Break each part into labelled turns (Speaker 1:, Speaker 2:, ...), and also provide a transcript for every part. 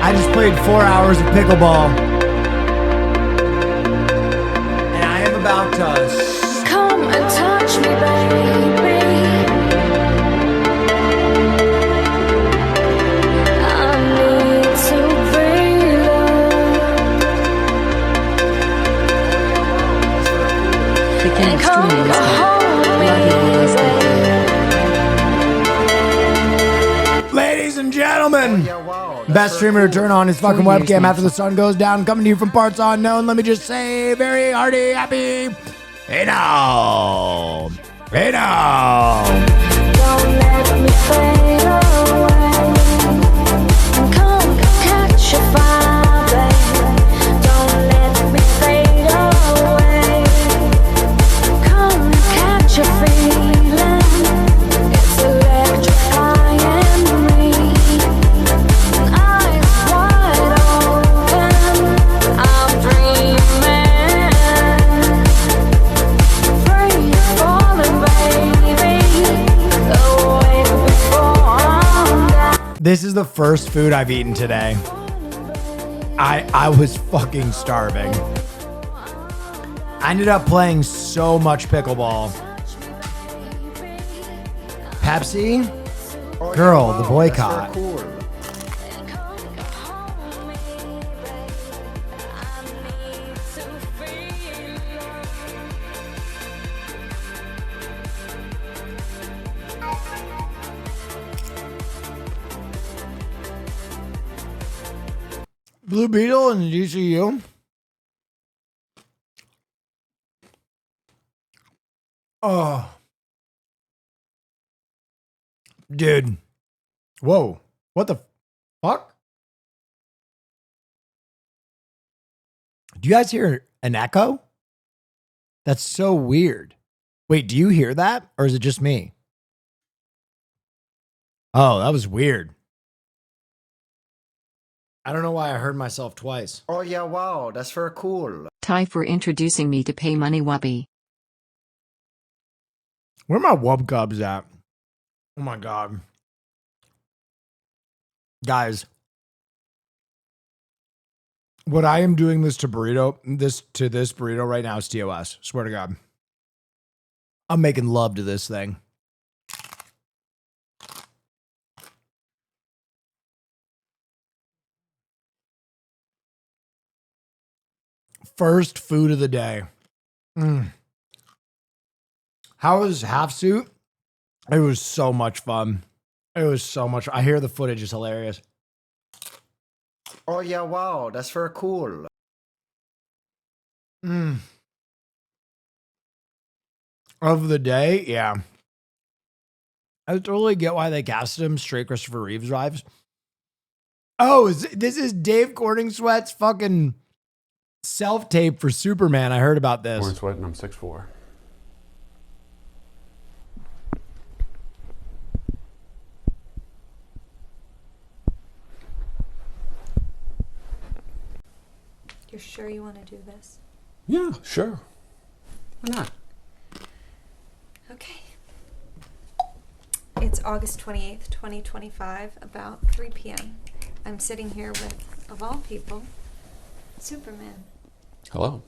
Speaker 1: I just played 4 hours of pickleball. And I am about to...
Speaker 2: Come and touch me, baby. I need to breathe.
Speaker 3: The king of
Speaker 2: Come
Speaker 3: streaming is back.
Speaker 2: home, baby.
Speaker 1: Ladies and gentlemen,
Speaker 4: Yeah, wow.
Speaker 1: best streamer to turn on his fucking
Speaker 3: 4 years
Speaker 1: webcam
Speaker 3: now.
Speaker 1: after the sun goes down, coming to you from parts unknown. Let me just say, very hearty, happy. Hey now. Hey now.
Speaker 2: Don't let me fade away. Come catch a fire, baby. Don't let me fade away. Come catch a feeling. It's electrifying me. Eyes wide open. I'm dreaming. Free falling, baby. Awake before I'm down.
Speaker 1: This is the first food I've eaten today. I was fucking starving. I ended up playing so much pickleball. Pepsi?
Speaker 4: Oh,
Speaker 1: Girl,
Speaker 4: yeah,
Speaker 1: the
Speaker 4: wow,
Speaker 1: boycott.
Speaker 4: That's very cool.
Speaker 1: Blue Beetle and DCU. Oh. Dude. Whoa. What the fuck? Do you guys hear an echo? That's so weird. Wait, do you hear that? Or is it just me? Oh, that was weird. I don't know why I heard myself twice.
Speaker 4: Oh yeah, wow, that's very cool.
Speaker 3: Ty for introducing me to Pay Money Wubby.
Speaker 1: Where are my Wub Cubs at? Oh my God. Guys, what I am doing this burrito right now is TOS. Swear to God. I'm making love to this thing. First food of the day. How was Half Suit? It was so much fun. It was so much. I hear the footage is hilarious.
Speaker 4: Oh yeah, wow, that's very cool.
Speaker 1: Of the day, yeah. I totally get why they casted him straight Christopher Reeves vibes. Oh, this is Dave Gordon Sweat's fucking self-tape for Superman. I heard about this.
Speaker 5: Gordon Sweat and I'm 6'4".
Speaker 6: You're sure you want to do this?
Speaker 5: Yeah, sure. Why not?
Speaker 6: Okay. It's August 28th, 2025, about 3 p.m. I'm sitting here with, of all people, Superman.
Speaker 5: Hello.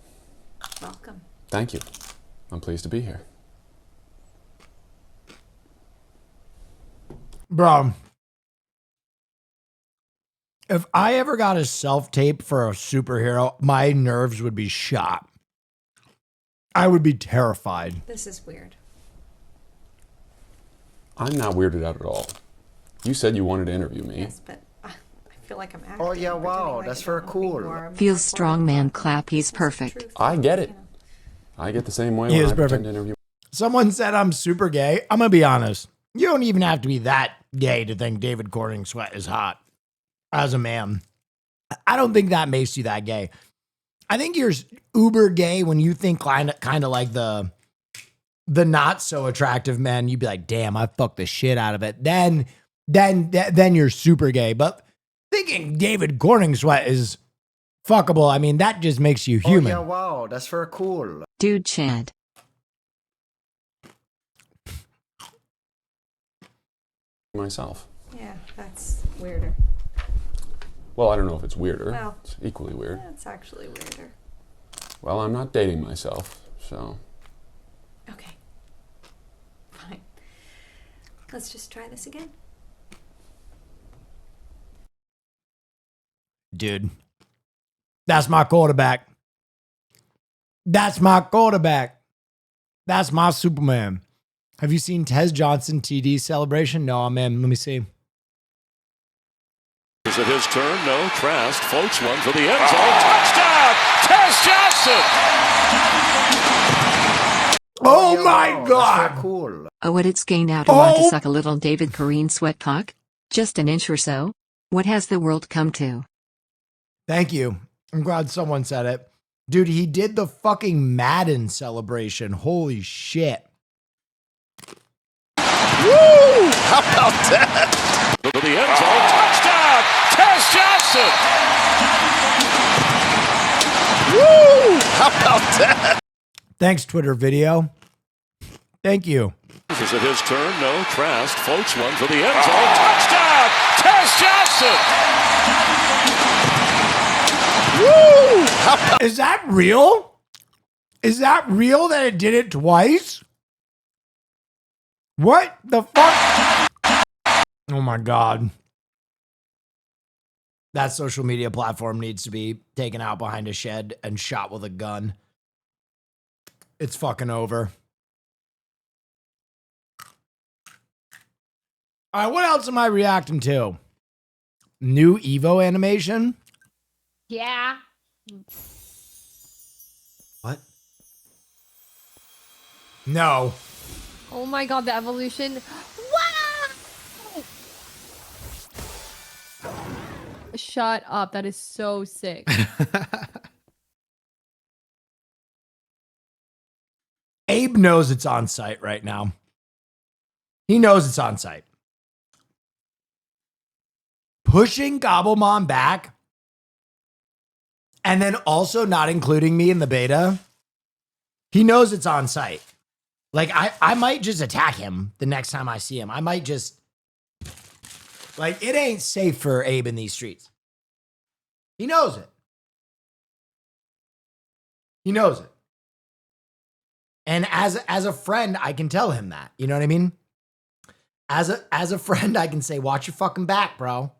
Speaker 6: Welcome.
Speaker 5: Thank you. I'm pleased to be here.
Speaker 1: Bro, if I ever got a self-tape for a superhero, my nerves would be shot. I would be terrified.
Speaker 6: This is weird.
Speaker 5: I'm not weirded out at all. You said you wanted to interview me.
Speaker 6: Yes, but I feel like I'm acting.
Speaker 4: Oh, yeah, wow,
Speaker 6: pretending like
Speaker 4: that's
Speaker 6: I
Speaker 4: very
Speaker 6: don't wanna be
Speaker 4: cool.
Speaker 6: more
Speaker 3: Feels
Speaker 6: performative.
Speaker 3: strong man clap, he's
Speaker 6: This is the
Speaker 3: perfect.
Speaker 6: truth.
Speaker 5: I get it.
Speaker 6: You know.
Speaker 5: I get the same way
Speaker 1: He
Speaker 5: when
Speaker 1: is
Speaker 5: I
Speaker 1: perfect.
Speaker 5: pretend to interview.
Speaker 1: Someone said I'm super gay. I'm going to be honest. You don't even have to be that gay to think David Gordon Sweat is hot as a man. I don't think that makes you that gay. I think you're uber gay when you think kind of like the not so attractive men. You'd be like, damn, I fucked the shit out of it. Then you're super gay. But thinking David Gordon Sweat is fuckable, I mean, that just makes you human.
Speaker 4: Oh yeah, wow, that's very cool.
Speaker 3: Dude Chad.
Speaker 5: myself.
Speaker 6: Yeah, that's weirder.
Speaker 5: Well, I don't know if it's weirder.
Speaker 6: Well.
Speaker 5: It's equally weird.
Speaker 6: That's actually weirder.
Speaker 5: Well, I'm not dating myself, so.
Speaker 6: Okay. Fine. Let's just try this again.
Speaker 1: Dude, that's my quarterback. That's my quarterback. That's my Superman. Have you seen Tez Johnson TD celebration? No, I'm in. Let me see.
Speaker 7: Is it his turn? No. Trask floats one for the end zone. Touchdown! Tez Johnson!
Speaker 1: Oh
Speaker 4: yeah,
Speaker 1: my
Speaker 4: wow,
Speaker 1: God.
Speaker 4: That's very cool.
Speaker 3: Oh, what it's gay now to want to
Speaker 1: Oh.
Speaker 3: suck a little David Corrine sweat cock? Just an inch or so? What has the world come to?
Speaker 1: Thank you. I'm glad someone said it. Dude, he did the fucking Madden celebration. Holy shit.
Speaker 7: How about that? For the end zone. Touchdown! Tez Johnson! Woo! How about that?
Speaker 1: Thanks, Twitter video. Thank you.
Speaker 7: Is it his turn? No. Trask floats one for the end zone. Touchdown! Tez Johnson! Woo! How about
Speaker 1: Is that real? Is that real that it did it twice? What the fuck? Oh my God. That social media platform needs to be taken out behind a shed and shot with a gun. It's fucking over. All right, what else am I reacting to? New Evo animation?
Speaker 8: Yeah.
Speaker 1: What? No.
Speaker 8: Oh my god, the evolution. Wow! Shut up. That is so sick.
Speaker 1: Abe knows it's on site right now. He knows it's on site. Pushing Gobblemon back and then also not including me in the beta. He knows it's on site. Like, I might just attack him the next time I see him. I might just, like, it ain't safe for Abe in these streets. He knows it. He knows it. And as a friend, I can tell him that. You know what I mean? As a friend, I can say, watch your fucking back, bro.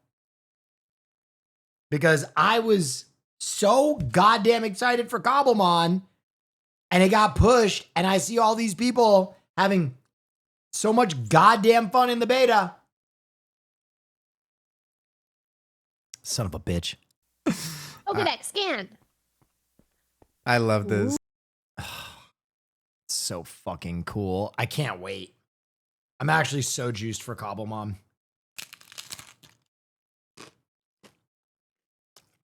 Speaker 1: Because I was so goddamn excited for Gobblemon, and it got pushed, and I see all these people having so much goddamn fun in the beta. Son of a bitch.
Speaker 8: Look at that scan.
Speaker 9: I love this.
Speaker 1: So fucking cool. I can't wait. I'm actually so juiced for Cobblemon.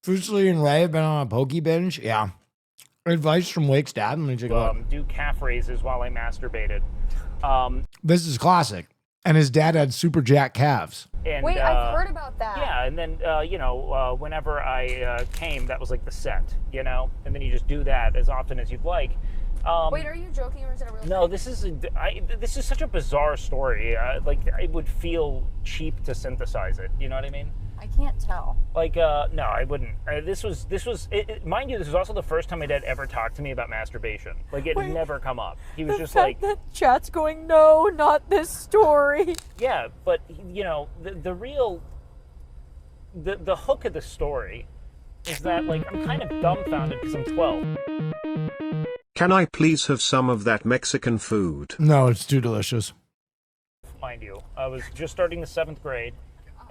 Speaker 1: Fusely and Ray have been on a pokey binge. Yeah. Advice from Wake's dad. Let me take a look.
Speaker 10: Do calf raises while I masturbated.
Speaker 1: This is classic. And his dad had super jack calves.
Speaker 10: And,
Speaker 11: Wait, I've heard about that.
Speaker 10: Yeah, and then, whenever I came, that was like the set, you know? And then you just do that as often as you'd like.
Speaker 11: Wait, are you joking or is it a real
Speaker 10: No,
Speaker 11: thing?
Speaker 10: this is such a bizarre story. Like, it would feel cheap to synthesize it. You know what I mean?
Speaker 11: I can't tell.
Speaker 10: Like, no, I wouldn't. This was, mind you, this was also the first time my dad ever talked to me about masturbation. Like, it had never come up. He was just like,
Speaker 11: that chat's going, no, not this story.
Speaker 10: yeah, but, you know, the real, the hook of the story is that, like, I'm kind of dumbfounded because I'm 12.
Speaker 12: Can I please have some of that Mexican food?
Speaker 1: No, it's too delicious.
Speaker 10: Mind you, I was just starting the 7th grade.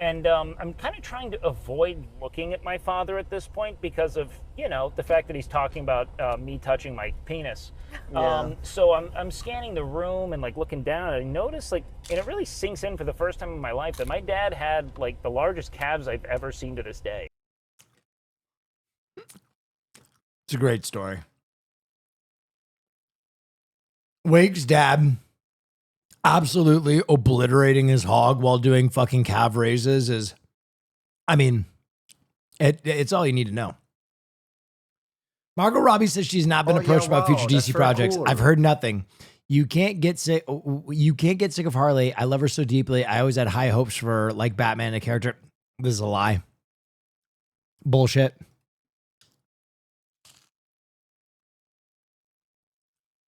Speaker 10: And I'm kind of trying to avoid looking at my father at this point because of, you know, the fact that he's talking about me touching my penis.
Speaker 4: Yeah.
Speaker 10: So I'm scanning the room and, like, looking down, and I notice, like, and it really sinks in for the first time in my life that my dad had, like, the largest calves I've ever seen to this day.
Speaker 1: It's a great story. Wake's dad absolutely obliterating his hog while doing fucking calf raises is, I mean, it's all you need to know. Margot Robbie says she's not been approached about future
Speaker 4: that's
Speaker 1: DC
Speaker 4: very
Speaker 1: projects.
Speaker 4: cool.
Speaker 1: I've heard nothing. You can't get sick. You can't get sick of Harley. I love her so deeply. I always had high hopes for her, like Batman, a character. This is a lie. bullshit.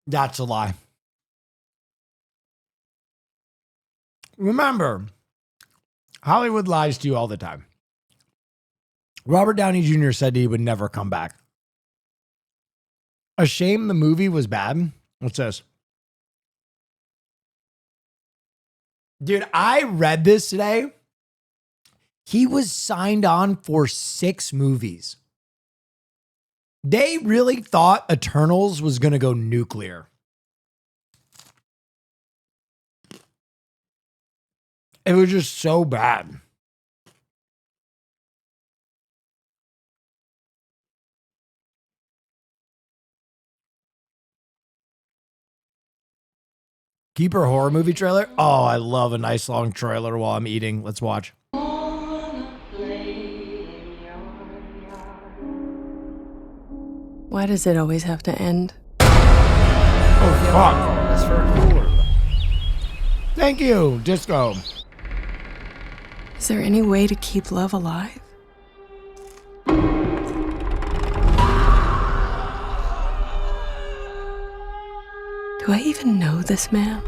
Speaker 1: That's a lie. Remember, Hollywood lies to you all the time. Robert Downey Jr. said he would never come back. A shame the movie was bad. What's this? Dude, I read this today. He was signed on for 6 movies. They really thought Eternals was going to go nuclear. It was just so bad. Keeper horror movie trailer? Oh, I love a nice long trailer while I'm eating. Let's watch.
Speaker 11: Why does it always have to end?
Speaker 1: Oh, fuck.
Speaker 4: That's very cool.
Speaker 1: Thank you, Disco.
Speaker 11: Is there any way to keep love alive? Do I even know this man?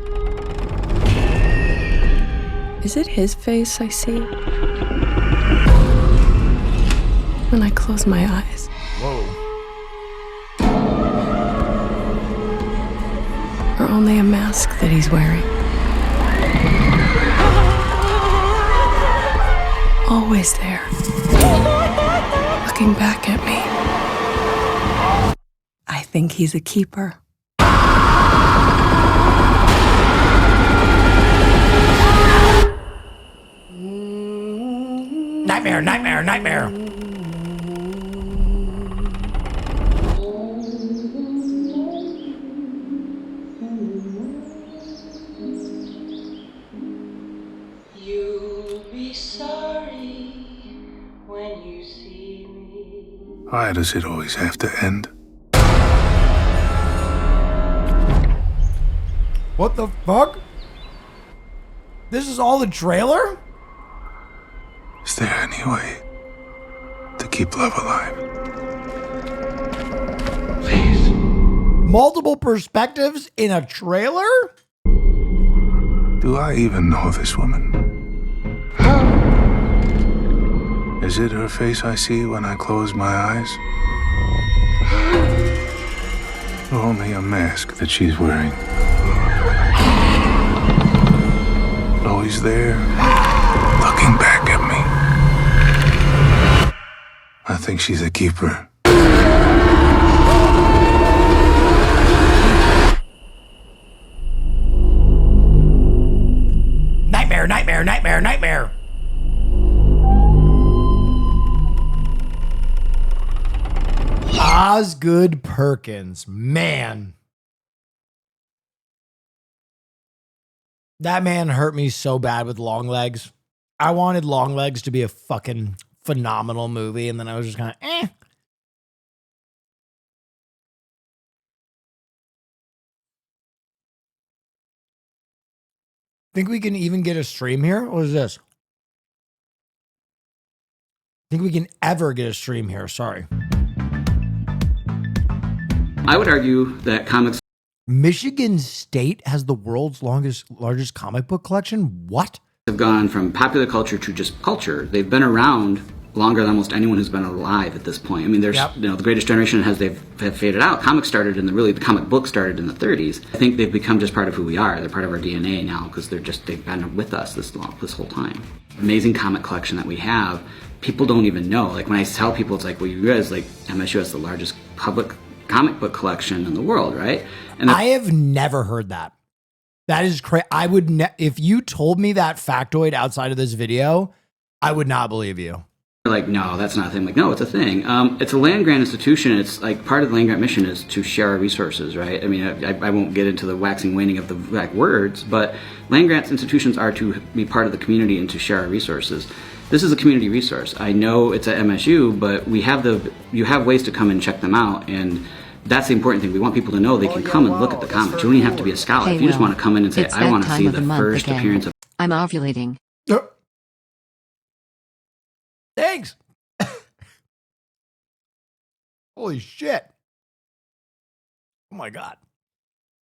Speaker 11: Is it his face I see? When I close my eyes.
Speaker 1: Whoa.
Speaker 11: Or only a mask that he's wearing? Always there. Looking back at me. I think he's a keeper.
Speaker 1: Nightmare, nightmare, nightmare.
Speaker 2: You'll be sorry when you see me.
Speaker 12: Why does it always have to end?
Speaker 1: What the fuck? This is all the trailer?
Speaker 12: Is there any way to keep love alive? Please.
Speaker 1: Multiple perspectives in a trailer?
Speaker 12: Do I even know this woman? Is it her face I see when I close my eyes? Or only a mask that she's wearing? Always there, looking back at me. I think she's a keeper.
Speaker 1: Nightmare, nightmare, nightmare, nightmare. Osgood Perkins, man. That man hurt me so bad with Long Legs. I wanted Long Legs to be a fucking phenomenal movie, and then I was just kind of, eh. Think we can even get a stream here? What is this? Think we can ever get a stream here? Sorry.
Speaker 13: I would argue that comics.
Speaker 1: Michigan State has the world's largest comic book collection? What?
Speaker 13: Have gone from popular culture to just culture. They've been around longer than almost anyone who's been alive at this point. I mean, there's, the Greatest Generation have faded out. Comics started the comic book started in the 30s. I think they've become just part of who we are. They're part of our DNA now because they've been with us this whole time. Amazing comic collection that we have. People don't even know. Like when I tell people, it's like, well, you guys, like MSU has the largest public comic book collection in the world, right? And
Speaker 1: I have never heard that. That is crazy. I would if you told me that factoid outside of this video, I would not believe you.
Speaker 13: Like, no, that's not a thing. Like, no, it's a thing. It's a land grant institution. It's like part of the land grant mission is to share our resources, right? I mean, I won't get into the waxing waning of the words, but land grants institutions are to be part of the community and to share our resources. This is a community resource. I know it's at MSU, but you have ways to come and check them out, and that's the important thing. We want people to know they can come and look at the comics. You don't even have to be a scholar.
Speaker 3: Hey,
Speaker 13: if you just
Speaker 3: Will,
Speaker 13: want to come in and say,
Speaker 3: it's
Speaker 13: I
Speaker 3: that
Speaker 13: want to
Speaker 3: time
Speaker 13: see
Speaker 3: of
Speaker 13: the
Speaker 3: the month
Speaker 13: first
Speaker 3: again.
Speaker 13: appearance of...
Speaker 3: I'm ovulating.
Speaker 1: Thanks. Holy shit. Oh my God.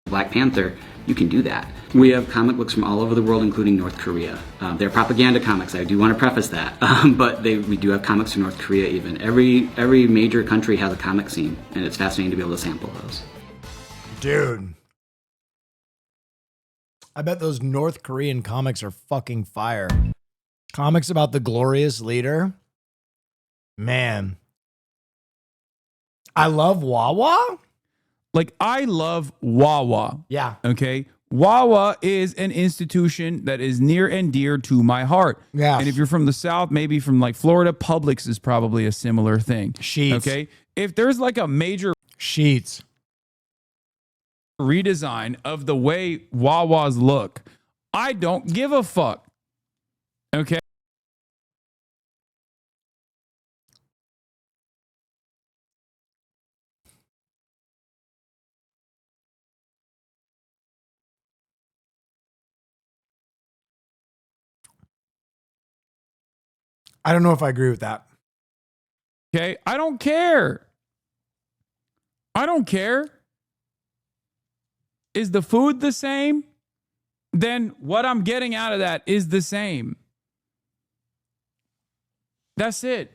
Speaker 13: Black Panther, you can do that. We have comic books from all over the world, including North Korea. They're propaganda comics. I do want to preface that, but we do have comics from North Korea. Even every major country has a comic scene, and it's fascinating to be able to sample those.
Speaker 1: Dude, I bet those North Korean comics are fucking fire. Comics about the glorious leader, man. I love Wawa.
Speaker 14: Like, I love Wawa.
Speaker 1: Yeah.
Speaker 14: Okay. Wawa is an institution that is near and dear to my heart.
Speaker 1: Yeah.
Speaker 14: And if you're from the South, maybe from like Florida, Publix is probably a similar thing.
Speaker 1: Sheets.
Speaker 14: Okay. If there's like a major
Speaker 1: Sheets
Speaker 14: redesign of the way Wawas look, I don't give a fuck. Okay.
Speaker 1: I don't know if I agree with that.
Speaker 14: Okay. I don't care. I don't care. Is the food the same? Then what I'm getting out of that is the same. That's it.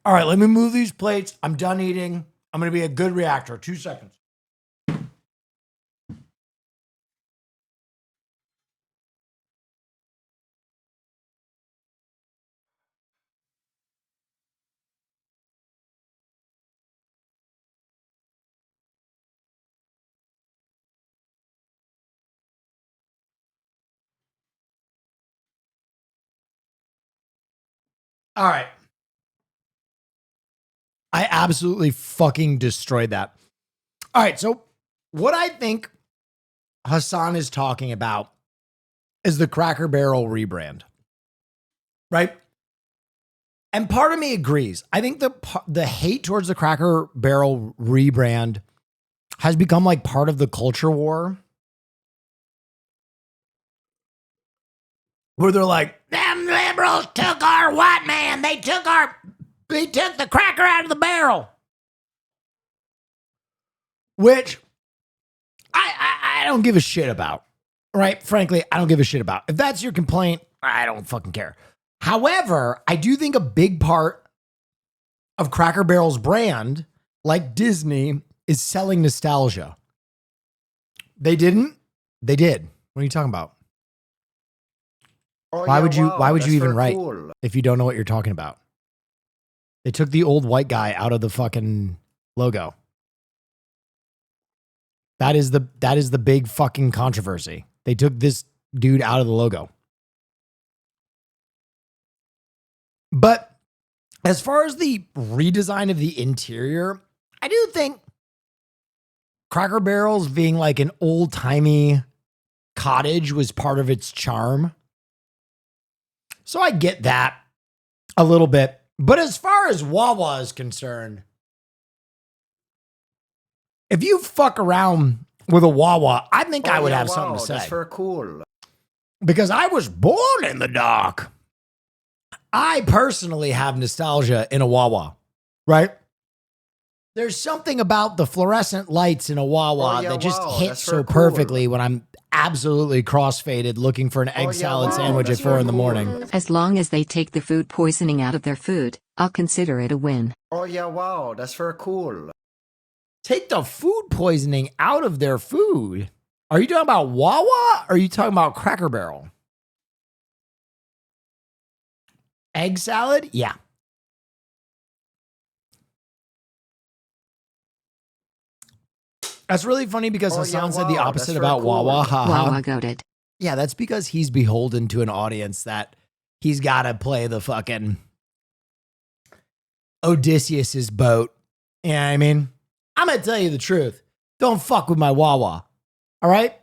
Speaker 1: All right, let me move these plates. I'm done eating. I'm going to be a good reactor. 2 seconds. All right. I absolutely fucking destroyed that. All right, so what I think Hassan is talking about is the Cracker Barrel rebrand, right? And part of me agrees. I think the hate towards the Cracker Barrel rebrand has become like part of the culture war, where they're like, them liberals took our white man. They took the cracker out of the barrel. Which I don't give a shit about, right? Frankly, I don't give a shit about. If that's your complaint, I don't fucking care. However, I do think a big part of Cracker Barrel's brand, like Disney, is selling nostalgia. They didn't? They did. What are you talking about?
Speaker 4: Oh,
Speaker 1: Why
Speaker 4: yeah,
Speaker 1: would you
Speaker 4: wow,
Speaker 1: why would
Speaker 4: that's
Speaker 1: you even
Speaker 4: very
Speaker 1: write
Speaker 4: cool.
Speaker 1: if you don't know what you're talking about? They took the old white guy out of the fucking logo. That is the big fucking controversy. They took this dude out of the logo. But as far as the redesign of the interior, I do think Cracker Barrel's being like an old-timey cottage was part of its charm. So I get that a little bit. But as far as Wawa is concerned, if you fuck around with a Wawa, I think I would have something to say.
Speaker 4: That's very cool.
Speaker 1: Because I was born in the dark. I personally have nostalgia in a Wawa, right? There's something about the fluorescent lights in a Wawa that just hits so perfectly when I'm absolutely crossfaded looking for an egg salad sandwich at 4 a.m.
Speaker 3: As long as they take the food poisoning out of their food, I'll consider it a win.
Speaker 4: Oh yeah, wow, that's very cool.
Speaker 1: Take the food poisoning out of their food. Are you talking about Wawa or are you talking about Cracker Barrel? Egg salad? Yeah. That's really funny because Hassan said the opposite about Wawa.
Speaker 3: Wawa goated.
Speaker 1: Yeah, that's because he's beholden to an audience that he's got to play the fucking Odysseus's boat. You know what I mean? I'm going to tell you the truth. Don't fuck with my Wawa. All right?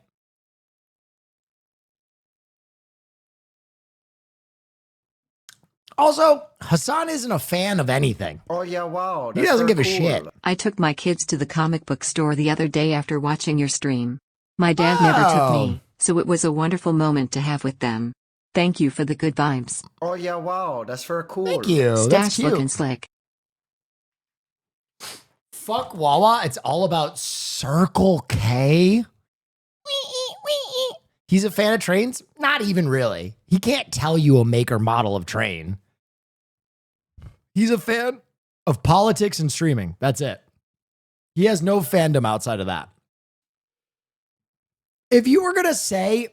Speaker 1: Also, Hassan isn't a fan of anything.
Speaker 4: Oh yeah, wow.
Speaker 1: He doesn't give a shit.
Speaker 3: I took my kids to the comic book store the other day after watching your stream. My dad never took me, so it was a wonderful moment to have with them. Thank you for the good vibes.
Speaker 4: Oh yeah, wow, that's very cool.
Speaker 1: Thank you. That's
Speaker 3: Stash
Speaker 1: cute.
Speaker 3: looking slick.
Speaker 1: Fuck Wawa. It's all about Circle K. He's a fan of trains? Not even really. He can't tell you a make or model of train. He's a fan of politics and streaming. That's it. He has no fandom outside of that. If you were going to say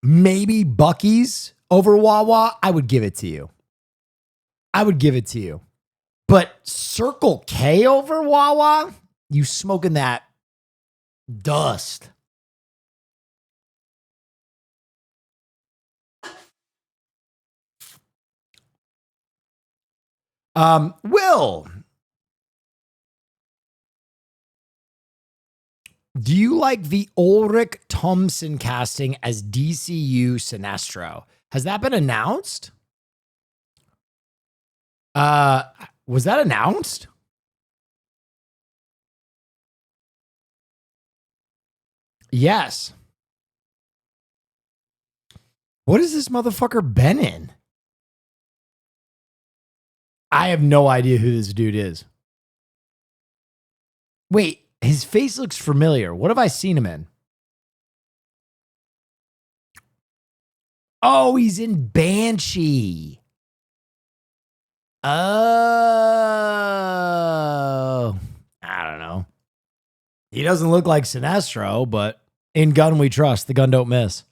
Speaker 1: maybe Buc-ee's over Wawa, I would give it to you. I would give it to you. But Circle K over Wawa? You smoking that dust. Will, do you like the Ulrich Thompson casting as DCU Sinestro? Has that been announced? Was that announced? Yes. What has this motherfucker been in? I have no idea who this dude is. Wait, his face looks familiar. What have I seen him in? Oh, he's in Banshee. Oh, I don't know. He doesn't look like Sinestro, but in Gun we trust. The gun don't miss.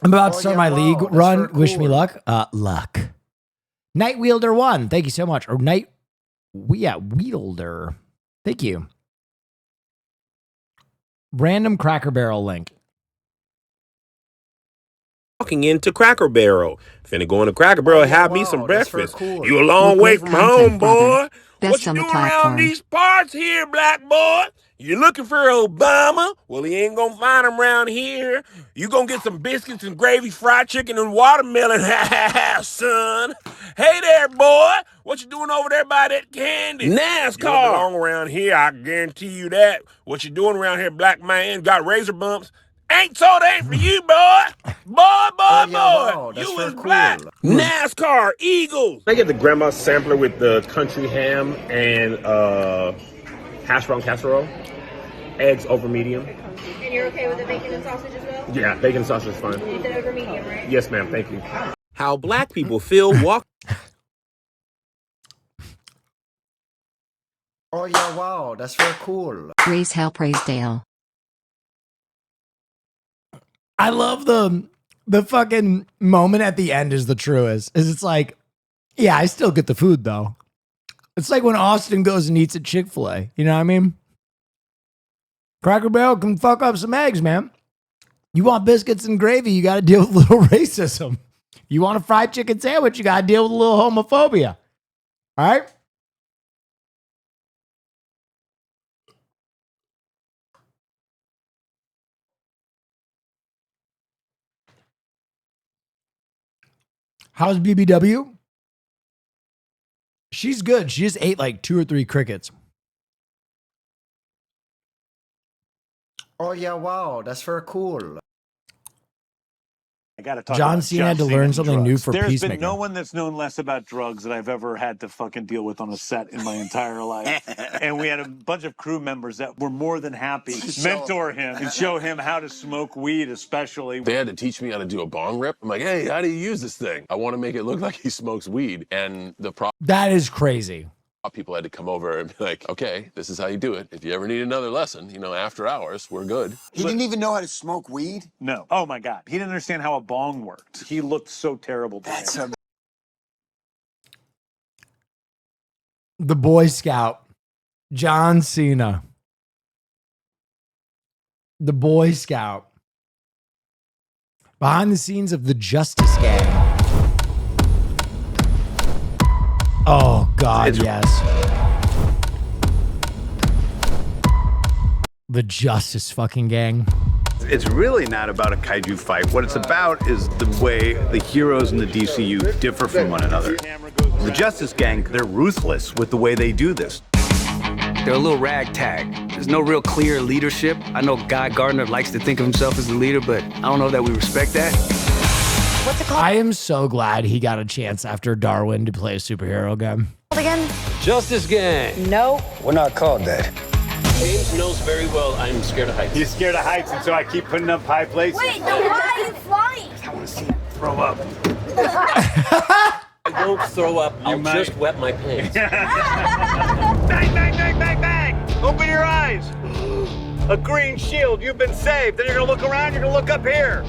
Speaker 1: I'm about to start my league run. Wish me luck. Luck. Night Wielder 1. Thank you so much. Or Wielder. Thank you. Random Cracker Barrel link.
Speaker 15: Walking into Cracker Barrel. Finna go into Cracker Barrel and have me some breakfast. You a long way from home, boy. What you doing around these parts here, black boy? You looking for Obama? Well, he ain't gonna find him around here. You gonna get some biscuits and gravy, fried chicken, and watermelon, son. Hey there, boy. What you doing over there by that candy? NASCAR. You don't belong around here, I guarantee you that. What you doing around here, black man? Got razor bumps. Ain't so it ain't for you, boy. Boy. You was black. NASCAR, Eagles. I get the grandma sampler with the country ham and hash brown casserole. Eggs over medium.
Speaker 16: And you're okay with the bacon and sausage as well?
Speaker 15: Yeah, bacon and sausage is fine.
Speaker 16: You did over medium, right?
Speaker 15: Yes, ma'am. Thank you. How black people feel walk.
Speaker 4: Oh yeah, wow, that's very cool.
Speaker 3: Praise hell, praise Dale.
Speaker 1: I love the fucking moment at the end is the truest. Is it's like, yeah, I still get the food though. It's like when Austin goes and eats at Chick-fil-A. You know what I mean? Cracker Barrel can fuck up some eggs, man. You want biscuits and gravy, you got to deal with a little racism. You want a fried chicken sandwich, you got to deal with a little homophobia. All right? How's BBW? She's good. She just ate like 2 or 3 crickets.
Speaker 4: Oh yeah, wow, that's very cool.
Speaker 17: I gotta talk
Speaker 1: John
Speaker 17: about
Speaker 1: Cena had to learn something new for
Speaker 17: There's
Speaker 1: Peacemaker.
Speaker 17: been no one that's known less about drugs that I've ever had to fucking deal with on a set in my entire life. And we had a bunch of crew members that were more than happy to mentor him and show him how to smoke weed, especially.
Speaker 5: They had to teach me how to do a bong rip. I'm like, hey, how do you use this thing? I want to make it look like he smokes weed. And the problem.
Speaker 1: That is crazy.
Speaker 5: People had to come over and be like, okay, this is how you do it. If you ever need another lesson, after hours, we're good.
Speaker 17: He didn't even know how to smoke weed? No. Oh my God. He didn't understand how a bong worked. He looked so terrible to him.
Speaker 1: The Boy Scout, John Cena. The Boy Scout. Behind the scenes of the Justice Gang. Oh, God, yes. The Justice fucking Gang.
Speaker 18: It's really not about a kaiju fight. What it's about is the way the heroes in the DCU differ from one another. The Justice Gang, they're ruthless with the way they do this.
Speaker 19: They're a little ragtag. There's no real clear leadership. I know Guy Gardner likes to think of himself as the leader, but I don't know that we respect that.
Speaker 1: What's it called? I am so glad he got a chance after Darwin to play a superhero game.
Speaker 16: Again?
Speaker 19: Justice Gang.
Speaker 16: No.
Speaker 19: We're not called that.
Speaker 15: James knows very well I'm scared of heights.
Speaker 17: He's scared of heights, and so I keep putting up high places.
Speaker 16: Wait, then why are you flying?
Speaker 19: I want to see you throw up.
Speaker 15: I won't throw up. I'll just wet my pants.
Speaker 17: Bang, bang, bang, bang, bang! Open your eyes. A green shield. You've been saved. Then you're gonna look around. You're gonna look up here.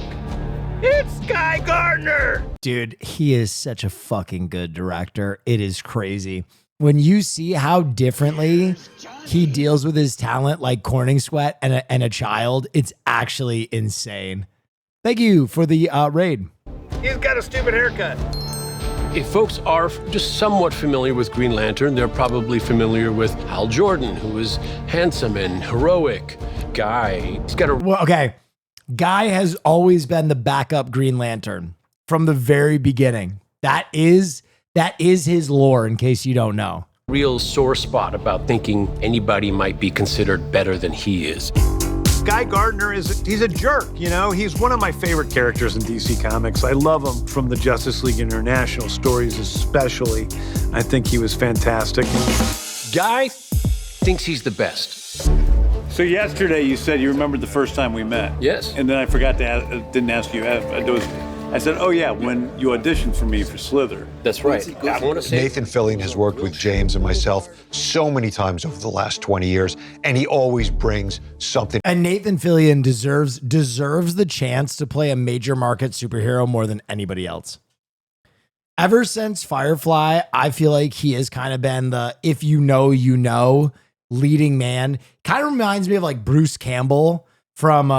Speaker 17: It's Guy Gardner.
Speaker 1: Dude, he is such a fucking good director. It is crazy. When you see how differently he deals with his talent, like Corning Sweat and a child, it's actually insane. Thank you for the raid.
Speaker 17: He's got a stupid haircut.
Speaker 5: If folks are just somewhat familiar with Green Lantern, they're probably familiar with Hal Jordan, who is handsome and heroic. Guy, he's got a...
Speaker 1: Well, okay. Guy has always been the backup Green Lantern from the very beginning. That is his lore, in case you don't know.
Speaker 5: real sore spot about thinking anybody might be considered better than he is.
Speaker 17: Guy Gardner he's a jerk, you know? He's one of my favorite characters in DC Comics. I love him from the Justice League International stories especially. I think he was fantastic.
Speaker 5: Guy thinks he's the best.
Speaker 17: So yesterday you said you remembered the first time we met.
Speaker 5: Yes.
Speaker 17: And then I forgot to didn't ask you. I said, oh yeah, when you auditioned for me for Slither.
Speaker 5: That's right. I want to say
Speaker 20: Nathan Fillion has worked with James and myself so many times over the last 20 years, and he always brings something.
Speaker 1: And Nathan Fillion deserves the chance to play a major market superhero more than anybody else. Ever since Firefly, I feel like he has kind of been the if you know, you know leading man. Kind of reminds me of like Bruce Campbell from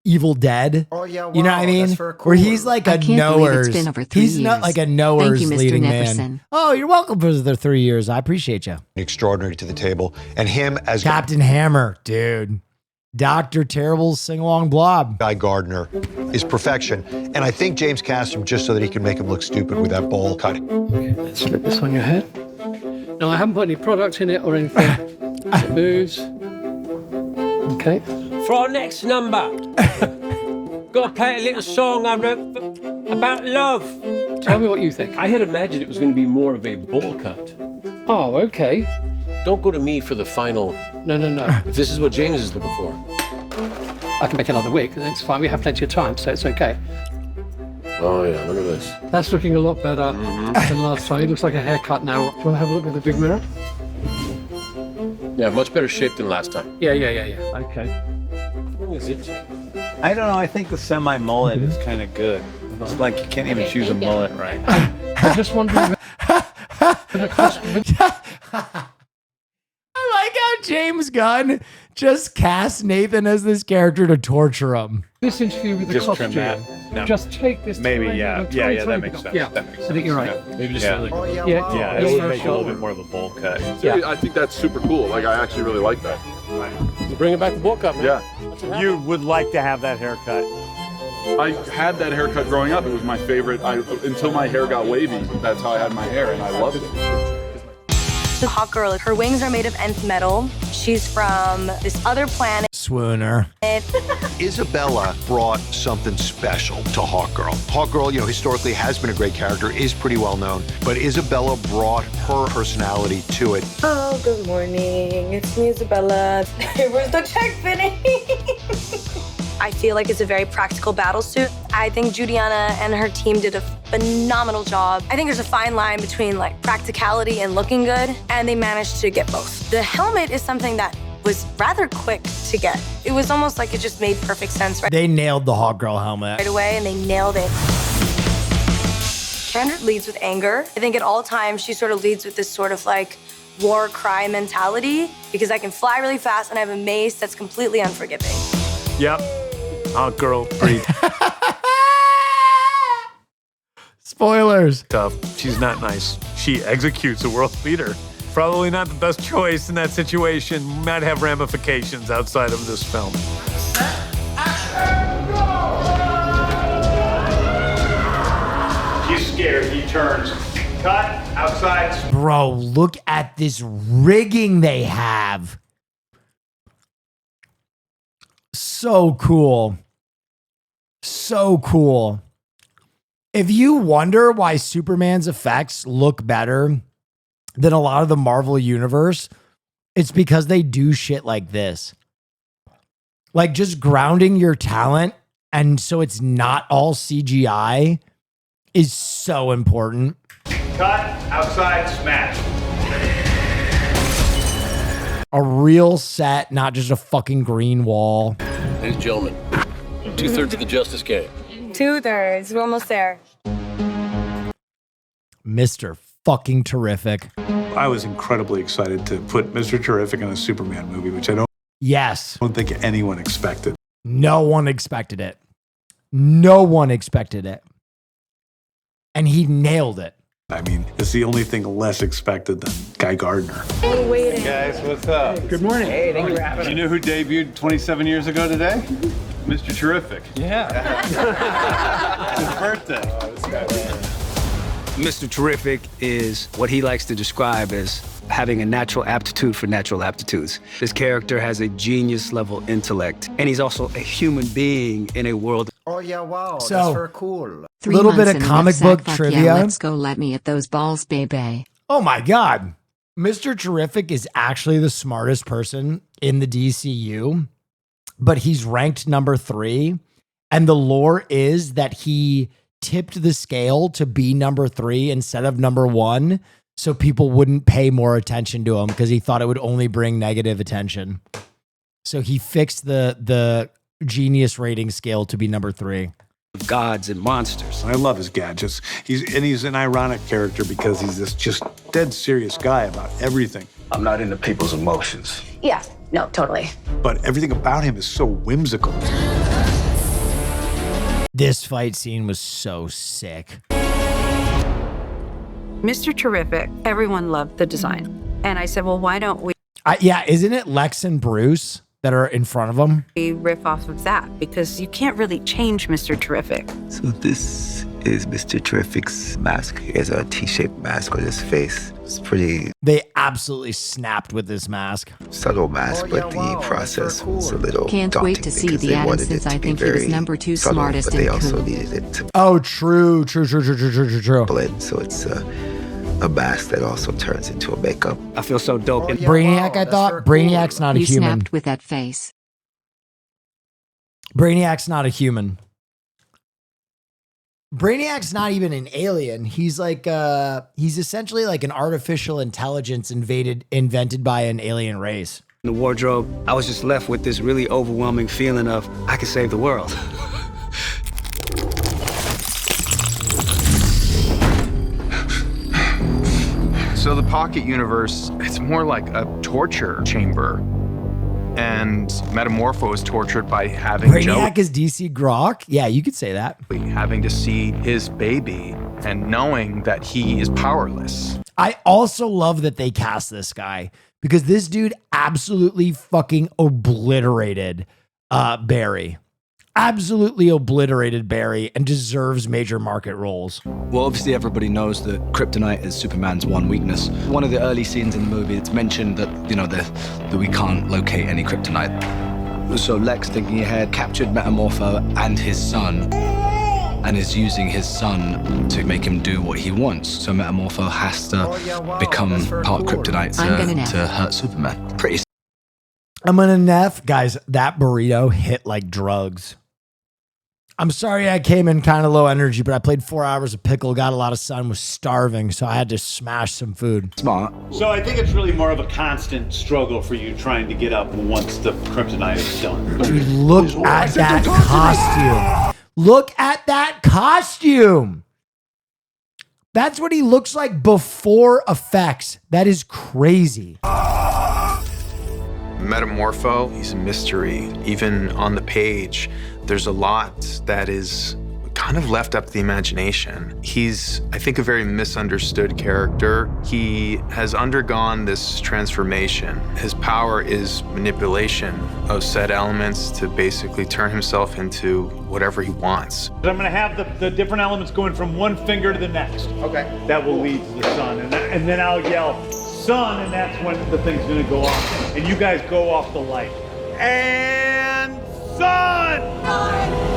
Speaker 1: Evil Dead.
Speaker 4: Oh yeah, wow,
Speaker 1: you know what I mean?
Speaker 4: That's for a
Speaker 1: Where he's like a knowers.
Speaker 3: It's been over 3
Speaker 1: He's
Speaker 3: years.
Speaker 1: not like a knowers
Speaker 3: Thank you, Mr.
Speaker 1: leading
Speaker 3: Neverson.
Speaker 1: man. Oh, you're welcome for the 3 years. I appreciate you.
Speaker 20: Extraordinary to the table, and him as
Speaker 1: Captain Hammer, dude. Dr. Terrible's sing-along blob.
Speaker 20: Guy Gardner is perfection, and I think James cast him just so that he can make him look stupid with that bowl cut.
Speaker 19: Let's slip this on your head. No, I haven't put any product in it or anything. It moves. Okay.
Speaker 15: For our next number, gotta play a little song I wrote about love.
Speaker 19: Tell me what you think.
Speaker 5: I had imagined it was going to be more of a bowl cut.
Speaker 19: Oh, okay.
Speaker 5: Don't go to me for the final.
Speaker 19: No.
Speaker 5: If this is what James is looking for.
Speaker 19: I can make another wig. It's fine. We have plenty of time, so it's okay.
Speaker 5: Oh yeah, look at this.
Speaker 19: That's looking a lot better than last time. It looks like a haircut now. Do you want to have a look at the big mirror?
Speaker 5: Yeah, much better shape than last time.
Speaker 19: Yeah. Okay.
Speaker 5: Is it?
Speaker 17: I don't know. I think the semi-mullet is kind of good. It's like you can't even choose a mullet right.
Speaker 19: I'm just wondering.
Speaker 1: I like how James Gunn just cast Nathan as this character to torture him.
Speaker 19: This interview with the
Speaker 17: Just
Speaker 19: costume.
Speaker 17: trim that. No.
Speaker 19: Just take this.
Speaker 17: Maybe,
Speaker 19: tiny
Speaker 17: yeah.
Speaker 19: little
Speaker 17: Yeah,
Speaker 19: tiny
Speaker 17: that makes sense.
Speaker 19: Yeah,
Speaker 17: That makes
Speaker 19: I think you're right.
Speaker 17: sense.
Speaker 5: Maybe just
Speaker 17: Yeah.
Speaker 5: like,
Speaker 17: Yeah, it would make it a little bit more of a bowl cut.
Speaker 5: yeah. I think that's super cool. Like I actually really like that. Bring it back to bowl cut, man.
Speaker 17: Yeah. You would like to have that haircut.
Speaker 14: I had that haircut growing up. It was my favorite. Until my hair got wavy, that's how I had my hair, and I loved it.
Speaker 16: The hot girl, her wings are made of nth metal. She's from this other planet.
Speaker 1: Swooner.
Speaker 20: Isabella brought something special to Hawkgirl. Hawkgirl, historically has been a great character, is pretty well known, but Isabella brought her personality to it.
Speaker 16: Oh, good morning. It's me, Isabella. Where's the check, Vinny? I feel like it's a very practical battle suit. I think Judiana and her team did a phenomenal job. I think there's a fine line between like practicality and looking good, and they managed to get both. The helmet is something that was rather quick to get. It was almost like it just made perfect sense
Speaker 1: They nailed the Hawk Girl helmet.
Speaker 16: right away, and they nailed it. Kendra leads with anger. I think at all times she sort of leads with this sort of like war cry mentality because I can fly really fast and I have a mace that's completely unforgiving.
Speaker 17: Yep. Hot girl, breathe.
Speaker 1: Spoilers.
Speaker 17: Tough. She's not nice. She executes a world leader. Probably not the best choice in that situation. Might have ramifications outside of this film. He's scared. He turns.
Speaker 18: Cut. Outside.
Speaker 1: Bro, look at this rigging they have. So cool. So cool. If you wonder why Superman's effects look better than a lot of the Marvel universe, it's because they do shit like this. Like just grounding your talent and so it's not all CGI is so important.
Speaker 18: Cut. Outside. Smash.
Speaker 1: A real set, not just a fucking green wall.
Speaker 5: Ladies and gentlemen, 2/3 of the Justice game.
Speaker 16: 2/3. We're almost there.
Speaker 1: Mr. fucking Terrific.
Speaker 18: I was incredibly excited to put Mr. Terrific in a Superman movie, which I don't think anyone expected.
Speaker 1: No one expected it. No one expected it. And he nailed it.
Speaker 18: I mean, it's the only thing less expected than Guy Gardner.
Speaker 16: Waiting.
Speaker 18: Hey guys, what's up?
Speaker 14: Good morning.
Speaker 18: Hey, thank you for having us. You know who debuted 27 years ago today? Mr. Terrific.
Speaker 14: Yeah.
Speaker 18: It's his birthday.
Speaker 21: Mr. Terrific is what he likes to describe as having a natural aptitude for natural aptitudes. This character has a genius level intellect, and he's also a human being in a world.
Speaker 4: Oh yeah, wow,
Speaker 1: So,
Speaker 4: that's very cool.
Speaker 1: Little bit of comic book trivia.
Speaker 3: Yeah, let's go let me at those balls, baby.
Speaker 1: Oh my God. Mr. Terrific is actually the smartest person in the DCU, but he's ranked number 3. And the lore is that he tipped the scale to be number 3 instead of number 1. So people wouldn't pay more attention to him because he thought it would only bring negative attention. So he fixed the genius rating scale to be number 3.
Speaker 21: Gods and monsters.
Speaker 18: I love his gadgets. He's an ironic character because he's this just dead serious guy about everything.
Speaker 21: I'm not into people's emotions.
Speaker 16: Yeah, no, totally.
Speaker 18: But everything about him is so whimsical.
Speaker 1: This fight scene was so sick.
Speaker 22: Mr. Terrific, everyone loved the design. And I said, well, why don't we
Speaker 1: Yeah, isn't it Lex and Bruce that are in front of him?
Speaker 22: riff off of that? Because you can't really change Mr. Terrific.
Speaker 21: So this is Mr. Terrific's mask. He has a T-shaped mask on his face. It's pretty
Speaker 1: They absolutely snapped with this mask.
Speaker 21: subtle mask, but the process was a little
Speaker 3: Can't wait to
Speaker 21: daunting
Speaker 3: see
Speaker 21: because
Speaker 3: the
Speaker 21: they
Speaker 3: Adam
Speaker 21: wanted
Speaker 3: since
Speaker 21: it to
Speaker 3: I
Speaker 21: be
Speaker 3: think he was
Speaker 21: very
Speaker 3: number 2
Speaker 21: subtle,
Speaker 3: smartest
Speaker 21: but they
Speaker 3: and
Speaker 21: also
Speaker 3: cool.
Speaker 21: needed it to
Speaker 1: Oh, true.
Speaker 21: blend, so it's a mask that also turns into a makeup. I feel so dope.
Speaker 1: Brainiac, I thought. Brainiac's not a
Speaker 3: You
Speaker 1: human.
Speaker 3: snapped with that face.
Speaker 1: Brainiac's not a human. Brainiac's not even an alien. He's like he's essentially like an artificial intelligence invented by an alien race.
Speaker 21: In the wardrobe, I was just left with this really overwhelming feeling of I could save the world.
Speaker 23: So the Pocket Universe, it's more like a torture chamber. And Metamorpho is tortured by having
Speaker 1: Brainiac is DC Grok? Yeah, you could say that.
Speaker 23: having to see his baby and knowing that he is powerless.
Speaker 1: I also love that they cast this guy because this dude absolutely fucking obliterated Barry. Absolutely obliterated Barry and deserves major market roles.
Speaker 21: Well, obviously everybody knows that kryptonite is Superman's one weakness. One of the early scenes in the movie, it's mentioned that, that we can't locate any kryptonite. So Lex, thinking ahead, captured Metamorpho and his son, and is using his son to make him do what he wants. So Metamorpho has to become part kryptonite to hurt Superman. Pretty.
Speaker 1: I'm gonna neff. Guys, that burrito hit like drugs. I'm sorry I came in kind of low energy, but I played 4 hours of pickle, got a lot of sun, was starving, so I had to smash some food.
Speaker 21: Smart.
Speaker 17: So I think it's really more of a constant struggle for you trying to get up once the kryptonite is done.
Speaker 1: Dude, look at that costume. Look at that costume. That's what he looks like before effects. That is crazy.
Speaker 23: Metamorpho, he's a mystery. Even on the page, there's a lot that is kind of left up to the imagination. He's, I think, a very misunderstood character. He has undergone this transformation. His power is manipulation of said elements to basically turn himself into whatever he wants.
Speaker 17: I'm gonna have the different elements going from one finger to the next. Okay. That will lead to the sun, and then I'll yell, sun, and that's when the thing's gonna go off. And you guys go off the light. And sun!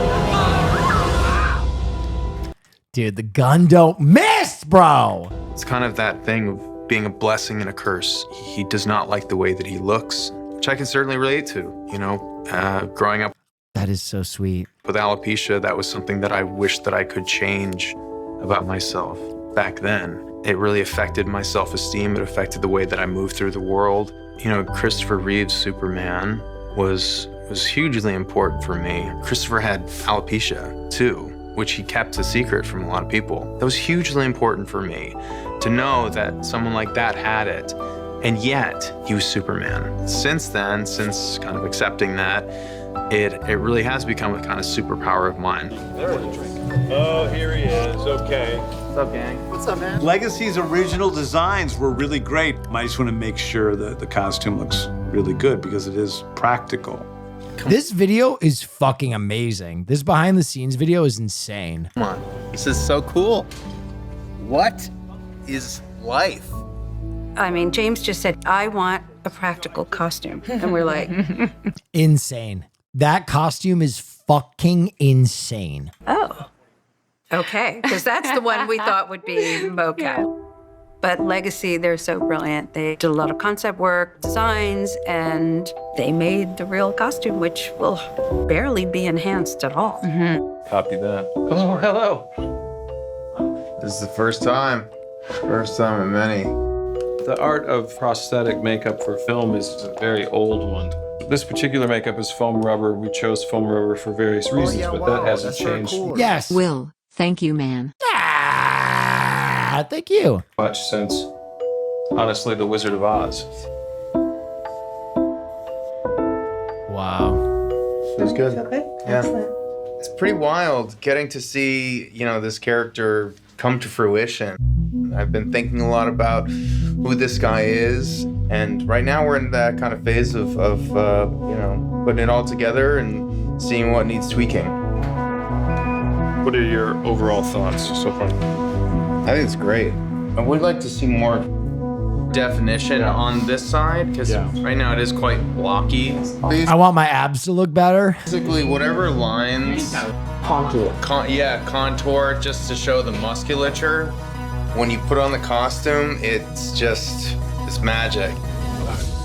Speaker 1: Dude, the gun don't miss, bro.
Speaker 23: It's kind of that thing of being a blessing and a curse. He does not like the way that he looks, which I can certainly relate to. You know, growing up.
Speaker 1: That is so sweet.
Speaker 23: With alopecia, that was something that I wished that I could change about myself back then. It really affected my self-esteem. It affected the way that I moved through the world. You know, Christopher Reeve's Superman was hugely important for me. Christopher had alopecia too, which he kept a secret from a lot of people. That was hugely important for me to know that someone like that had it, and yet he was Superman. Since then, since kind of accepting that, it really has become a kind of superpower of mine.
Speaker 14: Oh, here he is. Okay.
Speaker 23: What's up, gang?
Speaker 17: What's up, man?
Speaker 6: Legacy's original designs were really great. I just want to make sure that the costume looks really good because it is practical.
Speaker 1: This video is fucking amazing. This behind the scenes video is insane.
Speaker 9: Come on. This is so cool. What is life?
Speaker 22: I mean, James just said, I want a practical costume. And we're like,
Speaker 1: Insane. That costume is fucking insane.
Speaker 22: oh, okay. Because that's the one we thought would be mocap. But Legacy, they're so brilliant. They did a lot of concept work, designs, and they made the real costume, which will barely be enhanced at all.
Speaker 14: Copy that.
Speaker 9: Oh, hello. This is the first time. First time of many.
Speaker 7: The art of prosthetic makeup for film is a very old one. This particular makeup is foam rubber. We chose foam rubber for various reasons, but that hasn't changed.
Speaker 1: Yes.
Speaker 3: Will, thank you, man.
Speaker 1: Thank you.
Speaker 7: Much since, honestly, The Wizard of Oz.
Speaker 1: Wow.
Speaker 9: It was good. Yeah. It's pretty wild getting to see, you know, this character come to fruition. I've been thinking a lot about who this guy is, and right now we're in that kind of phase of you know, putting it all together and seeing what needs tweaking.
Speaker 7: What are your overall thoughts so far?
Speaker 9: I think it's great. I would like to see more definition on this side, because right now it is quite blocky.
Speaker 1: I want my abs to look better.
Speaker 9: Basically, whatever lines... Contour. Contour, just to show the musculature. When you put on the costume, it's magic.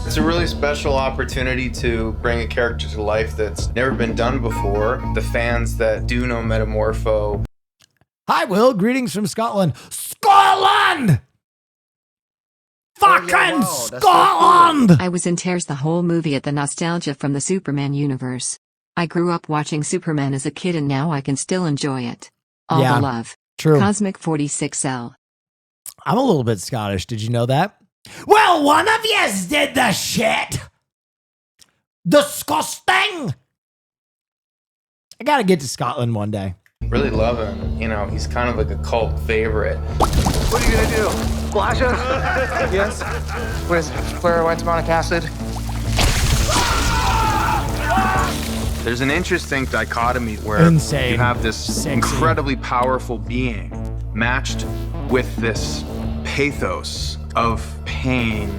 Speaker 9: It's a really special opportunity to bring a character to life that's never been done before. The fans that do know Metamorpho.
Speaker 1: Hi, Will. Greetings from Scotland. Scotland! Fucking Scotland!
Speaker 3: I was in tears the whole movie at the nostalgia from the Superman universe. I grew up watching Superman as a kid and now I can still enjoy it. All the love.
Speaker 1: True.
Speaker 3: Cosmic 46L.
Speaker 1: I'm a little bit Scottish. Did you know that? Well, one of yous did the shit. Disgusting. I gotta get to Scotland one day.
Speaker 9: Really love him. You know, he's kind of like a cult favorite.
Speaker 8: What are you gonna do? Splash him?
Speaker 9: Yes.
Speaker 8: What is it? Fluoroantimonic acid?
Speaker 23: There's an interesting dichotomy where you have this incredibly powerful being matched with this pathos of pain.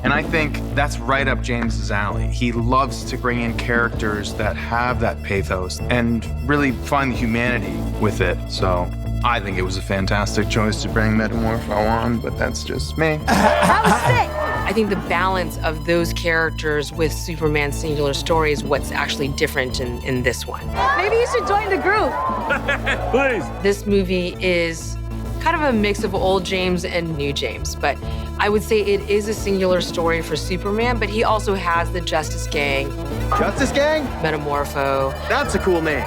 Speaker 23: And I think that's right up James's alley. He loves to bring in characters that have that pathos and really find the humanity with it. So I think it was a fantastic choice to bring Metamorpho on, but that's just me.
Speaker 24: I think the balance of those characters with Superman's singular story is what's actually different in this one.
Speaker 16: Maybe you should join the group.
Speaker 24: Please. This movie is kind of a mix of old James and new James, but I would say it is a singular story for Superman, but he also has the Justice Gang.
Speaker 8: Justice Gang?
Speaker 24: Metamorpho.
Speaker 8: That's a cool name.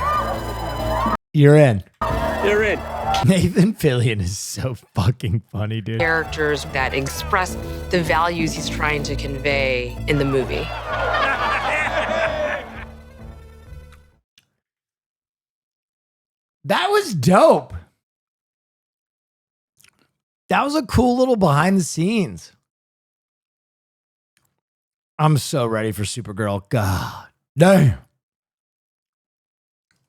Speaker 1: You're in.
Speaker 24: You're in.
Speaker 1: Nathan Fillion is so fucking funny, dude.
Speaker 24: Characters that express the values he's trying to convey in the movie.
Speaker 1: That was dope. That was a cool little behind the scenes. I'm so ready for Supergirl. God damn.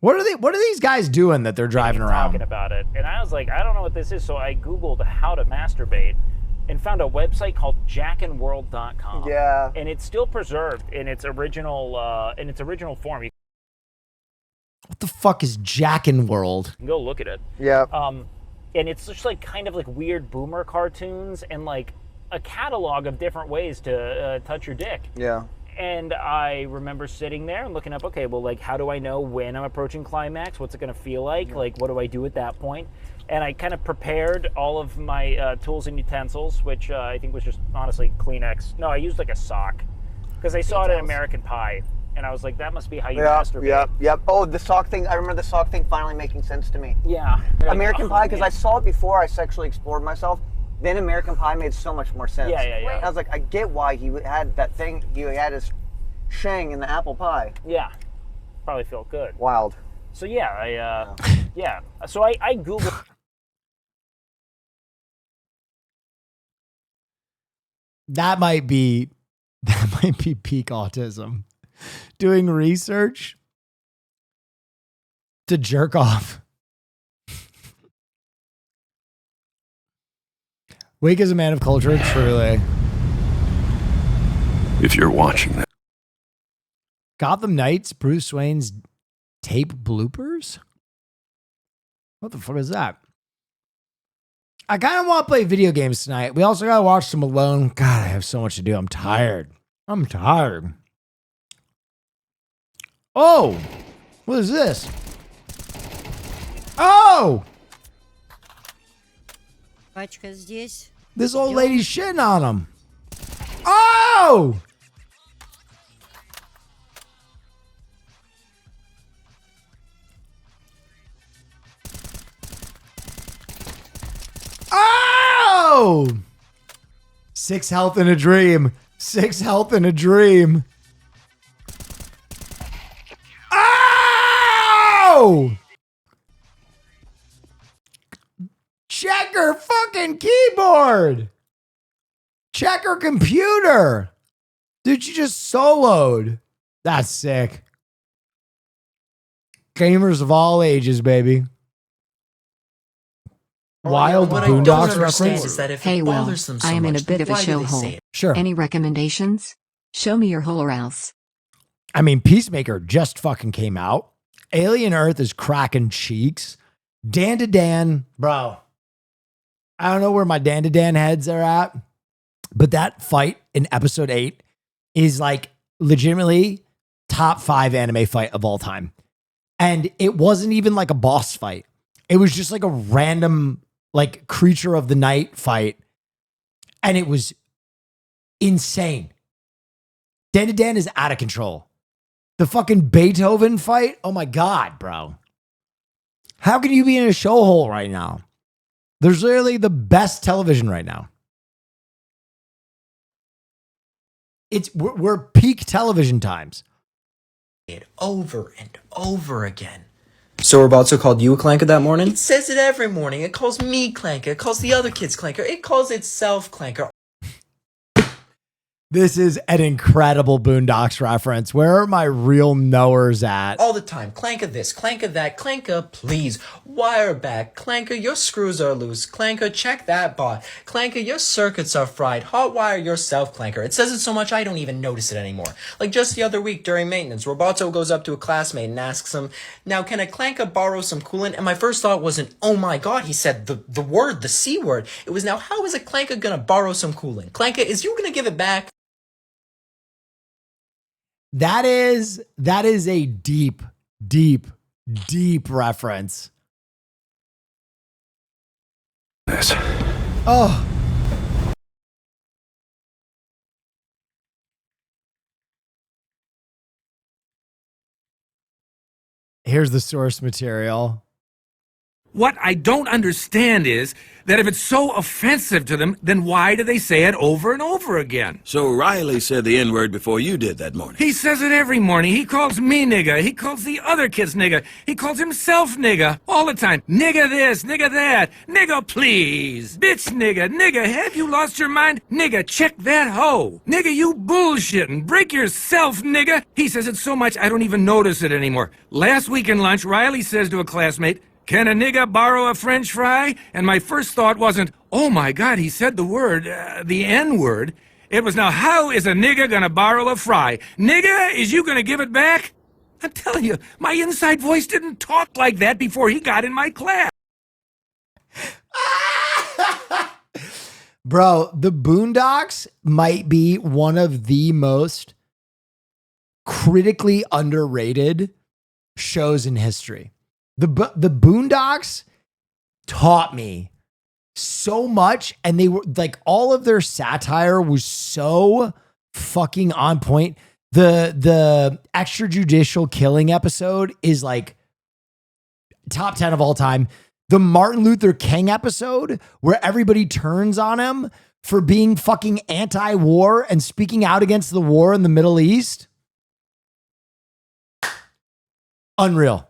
Speaker 1: What are these guys doing that they're driving around?
Speaker 2: Talking about it, and I was like, I don't know what this is, so I googled how to masturbate and found a website called jackandworld.com.
Speaker 8: Yeah.
Speaker 2: And it's still preserved in its original form. You
Speaker 1: What the fuck is Jackin' World?
Speaker 2: can go look at it.
Speaker 8: Yeah.
Speaker 2: And it's just like kind of like weird boomer cartoons and like a catalog of different ways to touch your dick.
Speaker 8: Yeah.
Speaker 2: And I remember sitting there and looking up, okay, well, like, how do I know when I'm approaching climax? What's it going to feel like? Like, what do I do at that point? And I kind of prepared all of my tools and utensils, which I think was just, honestly, Kleenex. No, I used, like, a sock. Because I saw it in American Pie. And I was like, that must be how you masturbate.
Speaker 8: Yep. Oh, the sock thing. I remember the sock thing finally making sense to me.
Speaker 2: Yeah.
Speaker 8: American Pie, because I saw it before I sexually explored myself. Then American Pie made so much more sense.
Speaker 2: Yeah.
Speaker 8: I was like, I get why he had that thing. He had his shang in the apple pie.
Speaker 2: Yeah. Probably felt good.
Speaker 8: Wild.
Speaker 2: So, yeah, yeah. So I Googled.
Speaker 1: That might be peak autism. Doing research to jerk off. Wake is a man of culture, truly.
Speaker 5: If you're watching that.
Speaker 1: Gotham Knights, Bruce Wayne's tape bloopers? What the fuck is that? I kind of want to play video games tonight. We also got to watch some Alone. God, I have so much to do. I'm tired. Oh, what is this? Oh!
Speaker 10: Пачка здесь.
Speaker 1: This old lady's shitting on him. Oh! Oh! 6 health in a dream. 6 health in a dream. Oh! Checker fucking keyboard. Checker computer. Dude, you just soloed. That's sick. Gamers of all ages, baby. Wild Boondocks reference.
Speaker 3: Hey, Will, I am in a bit of a show hole.
Speaker 1: Sure.
Speaker 3: Any recommendations? Show me your hole or else.
Speaker 1: I mean, Peacemaker just fucking came out. Alien Earth is cracking cheeks. Dan to Dan, bro. I don't know where my Dan to Dan heads are at, but that fight in episode 8 is like legitimately top 5 anime fight of all time. And it wasn't even like a boss fight. It was just like a random like creature of the night fight. And it was insane. Dan to Dan is out of control. The fucking Beethoven fight. Oh my God, bro. How can you be in a show hole right now? There's literally the best television right now. We're peak television times.
Speaker 11: Over and over again.
Speaker 12: So Roboto called you a clanker that morning?
Speaker 11: It says it every morning. It calls me clanker. It calls the other kids clanker. It calls itself clanker.
Speaker 1: This is an incredible Boondocks reference. Where are my real knowers at?
Speaker 11: All the time. Clanker this, clanker that, clanker please. Wire back. Clanker, your screws are loose. Clanker, check that bot. Clanker, your circuits are fried. Hotwire yourself, clanker. It says it so much I don't even notice it anymore. Like just the other week during maintenance, Roboto goes up to a classmate and asks him, now can a clanker borrow some coolant? And my first thought wasn't, oh my God, he said the word, the C word. It was now, how is a clanker gonna borrow some coolant? Clanker, is you gonna give it back?
Speaker 1: That is a deep, deep, deep reference.
Speaker 5: This.
Speaker 1: Oh. Here's the source material.
Speaker 10: What I don't understand is that if it's so offensive to them, then why do they say it over and over again?
Speaker 13: So Riley said the N-word before you did that morning.
Speaker 10: He says it every morning. He calls me nigga. He calls the other kids nigga. He calls himself nigga all the time. Nigga this, nigga that. Nigga please. Bitch nigga. Have you lost your mind? Nigga, check that hoe. Nigga, you bullshitting. Break yourself, nigga. He says it so much I don't even notice it anymore. Last week in lunch, Riley says to a classmate, "Can a nigga borrow a French fry?" And my first thought wasn't, oh my God, he said the word, the N-word. It was, now how is a nigga gonna borrow a fry? Nigga, is you gonna give it back? I'm telling you, my inside voice didn't talk like that before he got in my class.
Speaker 1: Bro, the Boondocks might be one of the most critically underrated shows in history. The Boondocks taught me so much, and they were like, all of their satire was so fucking on point. The extrajudicial killing episode is like top 10 of all time. The Martin Luther King episode, where everybody turns on him for being fucking anti-war and speaking out against the war in the Middle East. Unreal.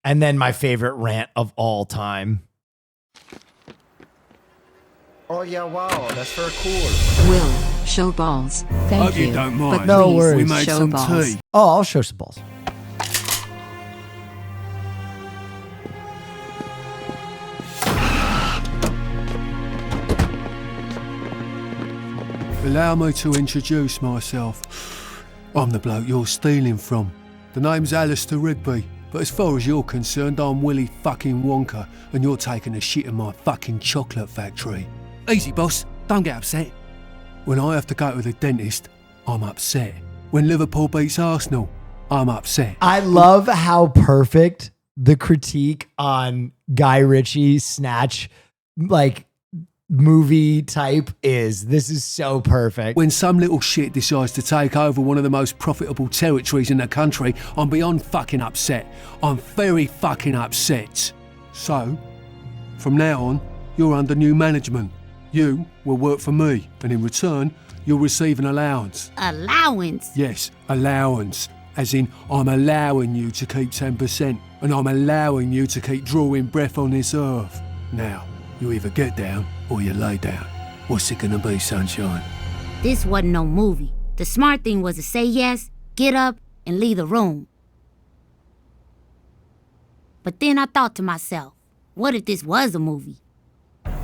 Speaker 1: And then my favorite rant of all time.
Speaker 4: Oh yeah, wow, that's very cool.
Speaker 3: Will, show balls. Thank
Speaker 13: Hope you
Speaker 3: you.
Speaker 13: don't
Speaker 3: But
Speaker 13: mind.
Speaker 1: No
Speaker 3: please,
Speaker 1: worries.
Speaker 13: We made
Speaker 3: show
Speaker 13: some
Speaker 3: balls.
Speaker 13: tea.
Speaker 1: Oh, I'll show some balls.
Speaker 15: Allow me to introduce myself. I'm the bloke you're stealing from. The name's Alistair Rigby, but as far as you're concerned, I'm Willy fucking Wonka, and you're taking a shit in my fucking chocolate factory. Easy, boss. Don't get upset. When I have to go to the dentist, I'm upset. When Liverpool beats Arsenal, I'm upset.
Speaker 1: I love how perfect the critique on Guy Ritchie Snatch, like, movie type is. This is so perfect.
Speaker 15: When some little shit decides to take over one of the most profitable territories in the country, I'm beyond fucking upset. I'm very fucking upset. So, from now on, you're under new management. You will work for me, and in return, you'll receive an allowance.
Speaker 19: Allowance?
Speaker 15: Yes, allowance. As in, I'm allowing you to keep 10%, and I'm allowing you to keep drawing breath on this earth. Now, you either get down or you lay down. What's it gonna be, sunshine?
Speaker 19: This wasn't no movie. The smart thing was to say yes, get up, and leave the room. But then I thought to myself, what if this was a movie?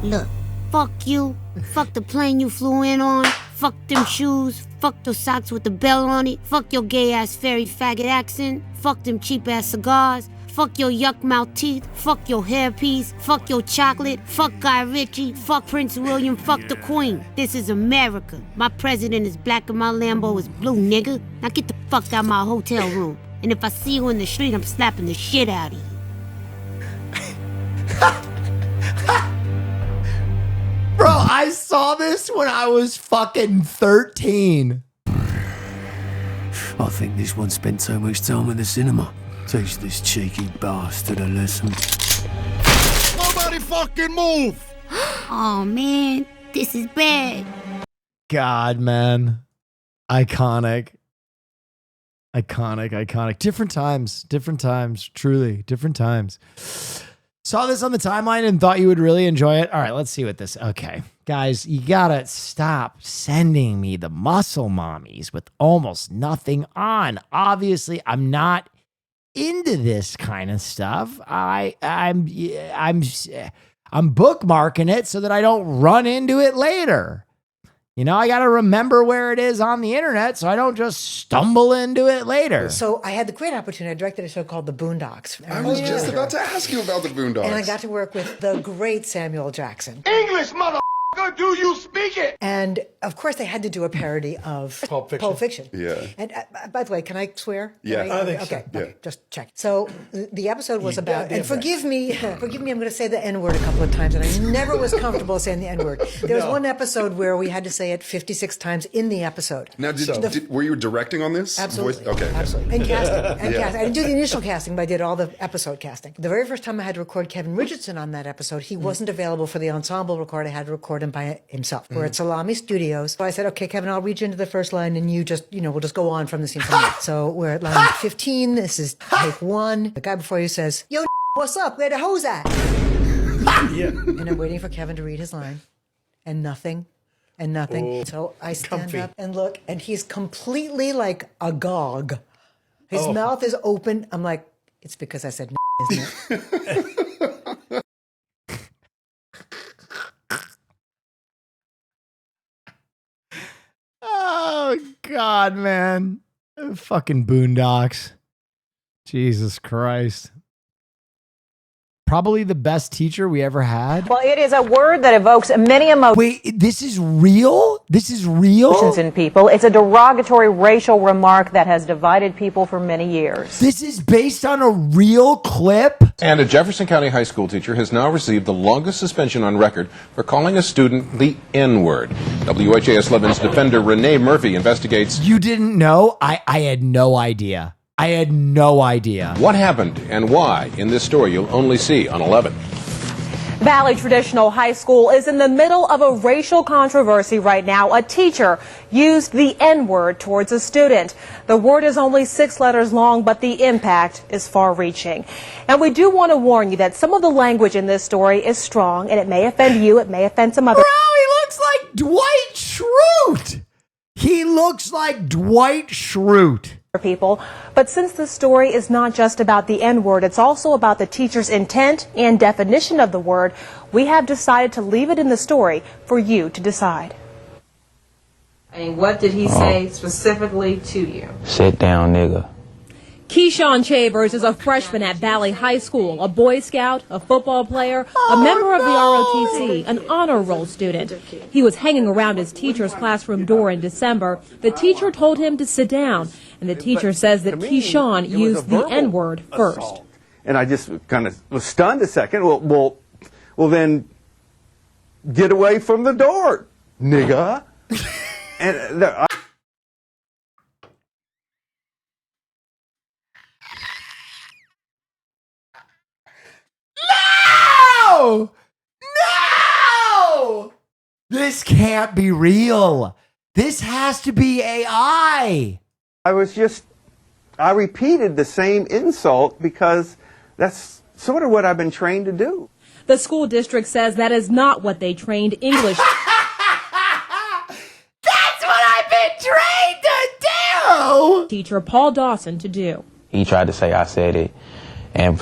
Speaker 19: Look, fuck you, fuck the plane you flew in on, fuck them shoes, fuck those socks with the bell on it, fuck your gay-ass fairy faggot accent, fuck them cheap-ass cigars, fuck your yuck-mouth teeth, fuck your hairpiece, fuck your chocolate, fuck Guy Ritchie, fuck Prince William, fuck the Queen. This is America. My president is black and my Lambo is blue, nigga. Now get the fuck out my hotel room. And if I see you in the street, I'm slapping the shit out of you.
Speaker 1: Bro, I saw this when I was fucking 13.
Speaker 15: I think this one spent so much time in the cinema. Teach this cheeky bastard a lesson.
Speaker 19: Nobody fucking move! Oh man, this is bad.
Speaker 1: God, man. Iconic. Different times. Truly, different times. Saw this on the timeline and thought you would really enjoy it. All right, let's see what this. Okay, guys, you gotta stop sending me the muscle mommies with almost nothing on. Obviously, I'm not into this kind of stuff. I'm bookmarking it so that I don't run into it later. You know, I got to remember where it is on the internet so I don't just stumble into it later.
Speaker 25: So I had the great opportunity. I directed a show called The Boondocks.
Speaker 26: I was just about to ask you about The Boondocks.
Speaker 25: And I got to work with the great Samuel Jackson.
Speaker 26: English, motherfucker!
Speaker 6: motherfucker, do you speak it?
Speaker 25: And of course, they had to do a parody of Pulp Fiction.
Speaker 6: Yeah.
Speaker 25: And by the way, can I swear?
Speaker 6: Yeah.
Speaker 25: Can
Speaker 6: I think so.
Speaker 25: okay,
Speaker 6: Yeah.
Speaker 25: okay, just check. So the episode was about, and forgive me, I'm going to say the N-word a couple of times, and I never was comfortable saying the N-word. There was one episode where we had to say it 56 times in the episode.
Speaker 6: Now, were you directing on this?
Speaker 25: Absolutely.
Speaker 6: Okay.
Speaker 25: Absolutely. And casting. And casting. I didn't do the initial casting, but I did all the episode casting. The very first time I had to record Kevin Richardson on that episode, he wasn't available for the ensemble record. I had to record him by himself. We're at Salami Studios. So I said, okay, Kevin, I'll read you into the first line and you just, we'll just go on from the scene from there. So we're at line 15. This is take 1. The guy before you says, yo, what's up? Where the hose at? And I'm waiting for Kevin to read his line. And nothing. And nothing. So I stand up and look, and he's completely like agog. His mouth is open. I'm like, it's because I said isn't it?
Speaker 1: Oh, God, man. Fucking Boondocks. Jesus Christ. Probably the best teacher we ever had.
Speaker 17: Well, it is a word that evokes many emotions.
Speaker 1: Wait, this is real? This is real?
Speaker 17: In people. It's a derogatory racial remark that has divided people for many years.
Speaker 1: This is based on a real clip?
Speaker 18: And a Jefferson County high school teacher has now received the longest suspension on record for calling a student the N-word. WHAS 11's defender Renee Murphy investigates.
Speaker 1: You didn't know? I had no idea. I had no idea.
Speaker 18: What happened and why in this story you'll only see on 11.
Speaker 17: Valley Traditional High School is in the middle of a racial controversy right now. A teacher used the N-word towards a student. The word is only 6 letters long, but the impact is far-reaching. And we do want to warn you that some of the language in this story is strong, and it may offend you, it may offend some other...
Speaker 1: Bro, he looks like Dwight Schrute! He looks like Dwight Schrute.
Speaker 17: People. But since the story is not just about the N-word, it's also about the teacher's intent and definition of the word, we have decided to leave it in the story for you to decide.
Speaker 24: And what did he say specifically to you?
Speaker 20: Sit down, nigga.
Speaker 17: Keyshawn Chavers is a freshman at Valley High School, a Boy Scout, a football player, a member of the ROTC, an honor roll student. He was hanging around his teacher's classroom door in December. The teacher told him to sit down, and the teacher says that Keyshawn used the N-word first.
Speaker 21: And I just kind of was stunned a second. Well, then get away from the door, nigga. And
Speaker 1: No! No! This can't be real. This has to be AI.
Speaker 21: I repeated the same insult because that's sort of what I've been trained to do.
Speaker 17: The school district says that is not what they trained English.
Speaker 1: That's what I've been trained to do!
Speaker 17: Teacher Paul Dawson to do.
Speaker 20: He tried to say I said it, and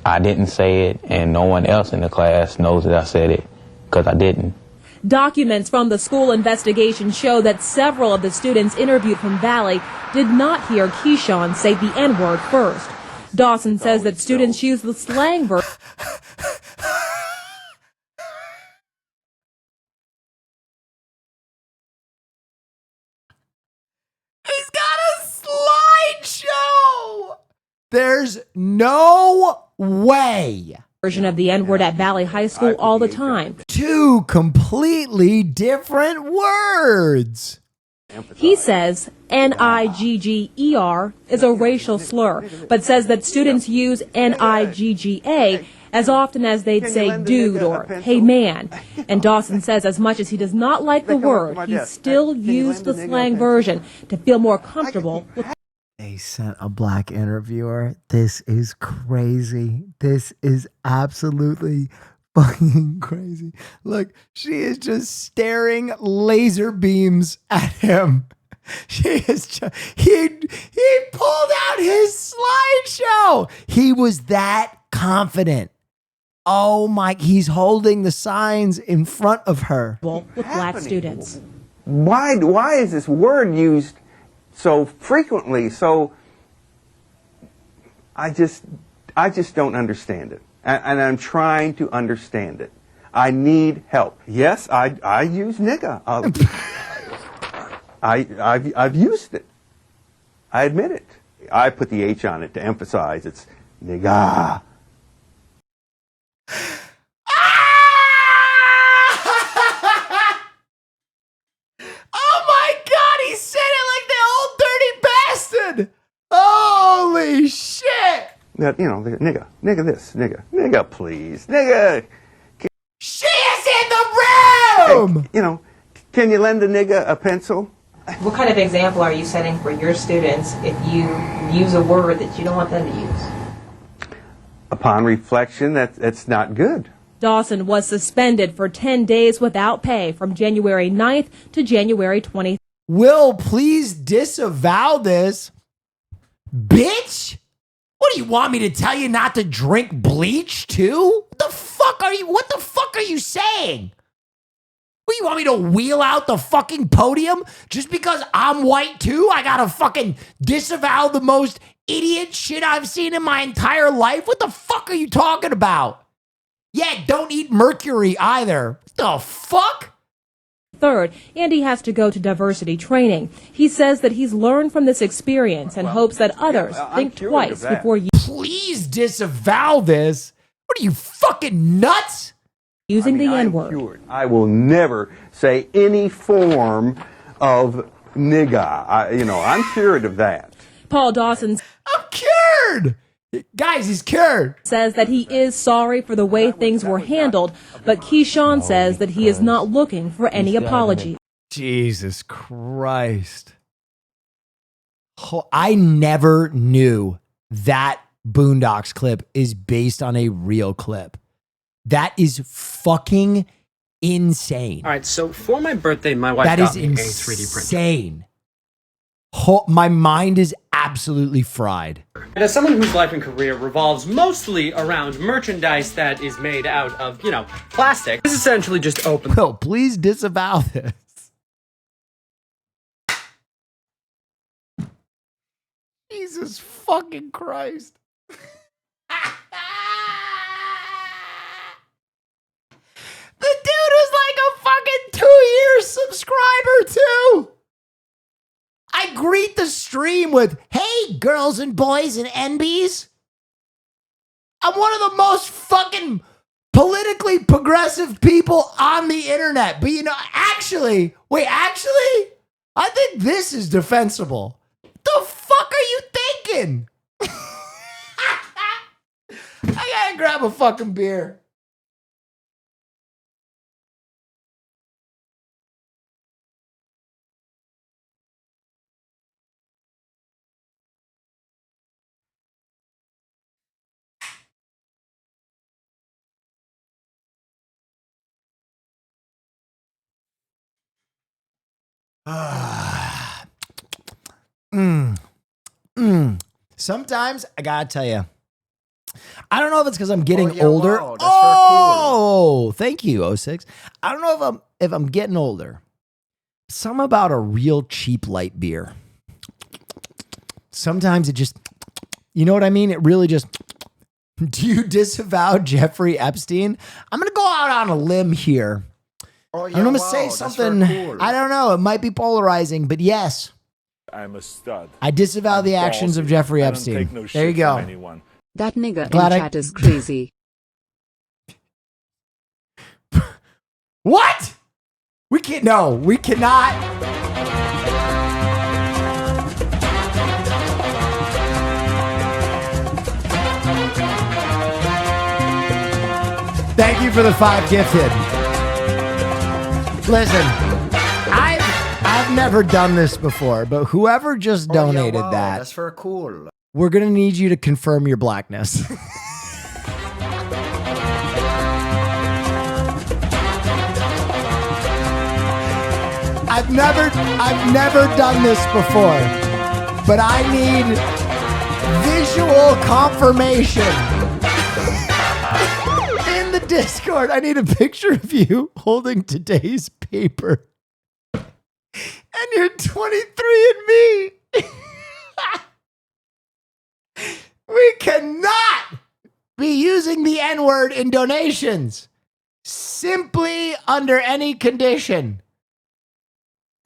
Speaker 20: I didn't say it, and no one else in the class knows that I said it because I didn't.
Speaker 17: Documents from the school investigation show that several of the students interviewed from Valley did not hear Keyshawn say the N-word first. Dawson says that students use the slang version.
Speaker 1: He's got a slideshow! There's no way.
Speaker 17: Version of the N-word at Valley High School all the time.
Speaker 1: 2 completely different words.
Speaker 17: He says N-I-G-G-E-R is a racial slur, but says that students use N-I-G-G-A as often as they'd say dude or hey man. And Dawson says as much as he does not like the word, he still used the slang version to feel more comfortable with.
Speaker 1: They sent a black interviewer. This is crazy. This is absolutely fucking crazy. Look, she is just staring laser beams at him. She is just, he pulled out his slideshow. He was that confident. Oh my, he's holding the signs in front of her.
Speaker 17: With black students.
Speaker 21: Why is this word used so frequently? So I just don't understand it. And I'm trying to understand it. I need help. Yes, I use nigga. I've used it. I admit it. I put the H on it to emphasize it's nigga.
Speaker 1: Oh my God, he said it like the old dirty bastard. Holy shit.
Speaker 21: That, you know, nigga this, nigga please, nigga.
Speaker 1: She is in the room.
Speaker 21: Hey, you know, can you lend a nigga a pencil?
Speaker 7: What kind of example are you setting for your students if you use a word that you don't want them to use?
Speaker 21: Upon reflection, that's not good.
Speaker 17: Dawson was suspended for 10 days without pay from January 9th to January 20th.
Speaker 1: Will, please disavow this. Bitch? What do you want me to tell you not to drink bleach too? What the fuck are you saying? What, you want me to wheel out the fucking podium just because I'm white too? I gotta fucking disavow the most idiot shit I've seen in my entire life? What the fuck are you talking about? Yeah, don't eat mercury either. What the fuck?
Speaker 17: Third, Andy has to go to diversity training. He says that he's learned from this experience and hopes that others think twice before
Speaker 1: Please disavow this. What are you, fucking nuts?
Speaker 17: Using the N-word.
Speaker 21: I will never say any form of nigga. I'm cured of that.
Speaker 17: Paul Dawson.
Speaker 1: I'm cured! Guys, he's cured.
Speaker 17: Says that he is sorry for the way things were handled, but Keyshawn says that he is not looking for any apology.
Speaker 1: Jesus Christ. I never knew that Boondocks clip is based on a real clip. That is fucking insane.
Speaker 9: All right, so for my birthday, my wife got me a 3D printer.
Speaker 1: Insane. My mind is absolutely fried.
Speaker 9: And as someone whose life and career revolves mostly around merchandise that is made out of, plastic, this essentially just opens.
Speaker 1: Will, please disavow this. Jesus fucking Christ. The dude was like a fucking 2-year subscriber too. I greet the stream with, hey, girls and boys and NBs. I'm one of the most fucking politically progressive people on the internet. But actually, I think this is defensible. The fuck are you thinking? I gotta grab a fucking beer. Sometimes I gotta tell you, I don't know if it's because I'm getting older.
Speaker 4: Wow, that's very
Speaker 1: Thank you, 06. I don't know if I'm getting older. Something about a real cheap light beer. Sometimes it just, you know what I mean? It really just. Do you disavow Jeffrey Epstein? I'm gonna go out on a limb here.
Speaker 4: Oh, yeah,
Speaker 1: I'm gonna
Speaker 4: wow,
Speaker 1: say
Speaker 4: that's
Speaker 1: something.
Speaker 4: very cool.
Speaker 1: I don't know. It might be polarizing, but yes.
Speaker 14: I'm a stud.
Speaker 1: I disavow the actions of Jeffrey
Speaker 14: I don't
Speaker 1: Epstein.
Speaker 14: take no
Speaker 1: There
Speaker 14: shit
Speaker 1: you go.
Speaker 14: from anyone.
Speaker 3: That nigga
Speaker 1: Glad
Speaker 3: in
Speaker 1: I-
Speaker 3: chat is crazy.
Speaker 1: What? We can't. No, we cannot. Thank you for the 5 gifted. Listen, I've never done this before, but whoever just donated
Speaker 4: wow,
Speaker 1: that,
Speaker 4: that's very cool.
Speaker 1: we're gonna need you to confirm your blackness. I've never done this before, but I need visual confirmation. In the Discord, I need a picture of you holding today's paper. And you're 23andMe. We cannot be using the N-word in donations. Simply under any condition.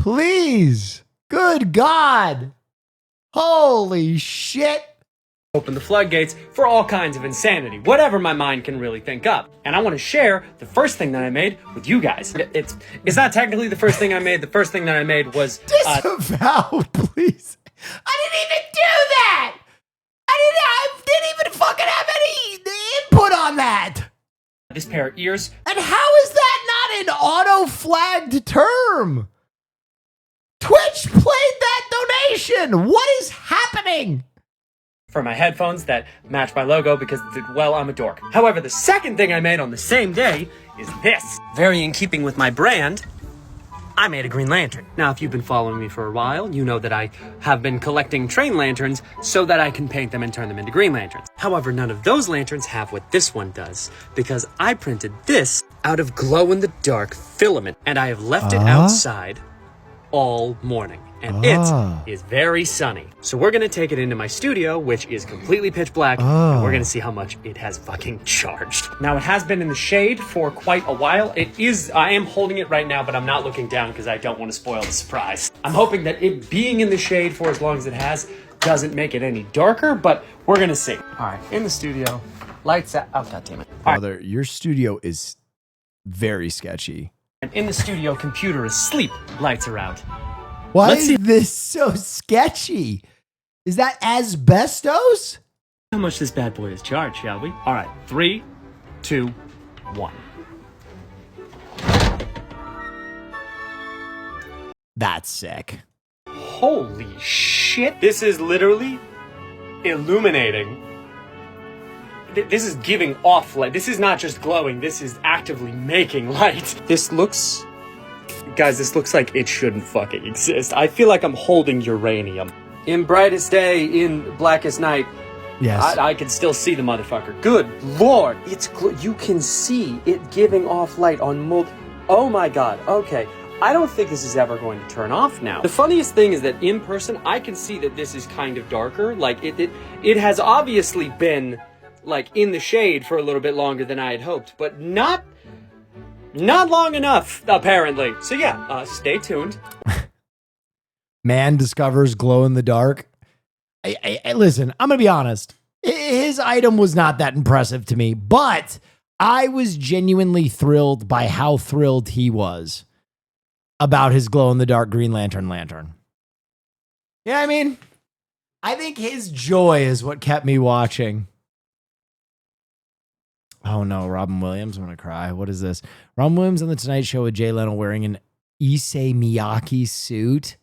Speaker 1: Please. Good God. Holy shit.
Speaker 9: Open the floodgates for all kinds of insanity, whatever my mind can really think up. And I want to share the first thing that I made with you guys. It's not technically the first thing I made. The first thing that I made was
Speaker 1: Disavow, please. I didn't even do that. I didn't even fucking have any input on that.
Speaker 9: This pair of ears.
Speaker 1: And how is that not an auto-flagged term? Twitch played that donation. What is happening?
Speaker 9: For my headphones that match my logo because, well, I'm a dork. However, the second thing I made on the same day is this. Very in keeping with my brand, I made a Green Lantern. Now, if you've been following me for a while, you know that I have been collecting train lanterns so that I can paint them and turn them into Green Lanterns. However, none of those lanterns have what this one does, because I printed this out of glow-in-the-dark filament, and I have left it outside all morning. And it is very sunny. So we're gonna take it into my studio, which is completely pitch black, and we're gonna see how much it has fucking charged. Now, it has been in the shade for quite a while. I am holding it right now, but I'm not looking down because I don't want to spoil the surprise. I'm hoping that it being in the shade for as long as it has doesn't make it any darker, but we're gonna see. All right, in the studio, lights out. Oh, God damn it.
Speaker 1: Brother, your studio is very sketchy.
Speaker 9: And in the studio, computer is asleep, lights are out.
Speaker 1: Why is this so sketchy? Is that asbestos?
Speaker 9: How much this bad boy is charged, shall we? All right, 3, 2, 1.
Speaker 1: That's sick.
Speaker 9: Holy shit. This is literally illuminating. This is giving off light. This is not just glowing. This is actively making light. This looks... Guys, this looks like it shouldn't fucking exist. I feel like I'm holding uranium. In brightest day, in blackest night,
Speaker 1: yes,
Speaker 9: I can still see the motherfucker. Good Lord. You can see it giving off light on oh my God. Okay. I don't think this is ever going to turn off now. The funniest thing is that in person, I can see that this is kind of darker. Like, it has obviously been, like, in the shade for a little bit longer than I had hoped, but not long enough, apparently. So yeah, stay tuned.
Speaker 1: Man discovers glow in the dark. Listen, I'm going to be honest. His item was not that impressive to me, but I was genuinely thrilled by how thrilled he was about his glow in the dark Green Lantern lantern. Yeah, I mean, I think his joy is what kept me watching. Oh no, Robin Williams, I'm going to cry. What is this? Robin Williams on The Tonight Show with Jay Leno wearing an Issei Miyake suit.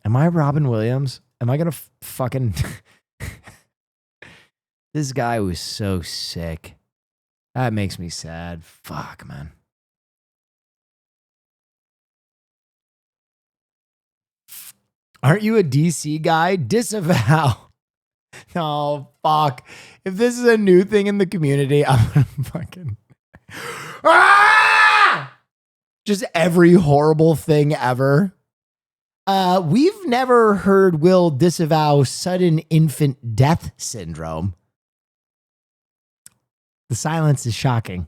Speaker 1: Am I Robin Williams? Am I going to fucking... This guy was so sick. That makes me sad. Fuck, man. Aren't you a DC guy? Disavow. No, fuck. If this is a new thing in the community, I'm gonna fucking... Just every horrible thing ever. We've never heard Will disavow sudden infant death syndrome. The silence is shocking.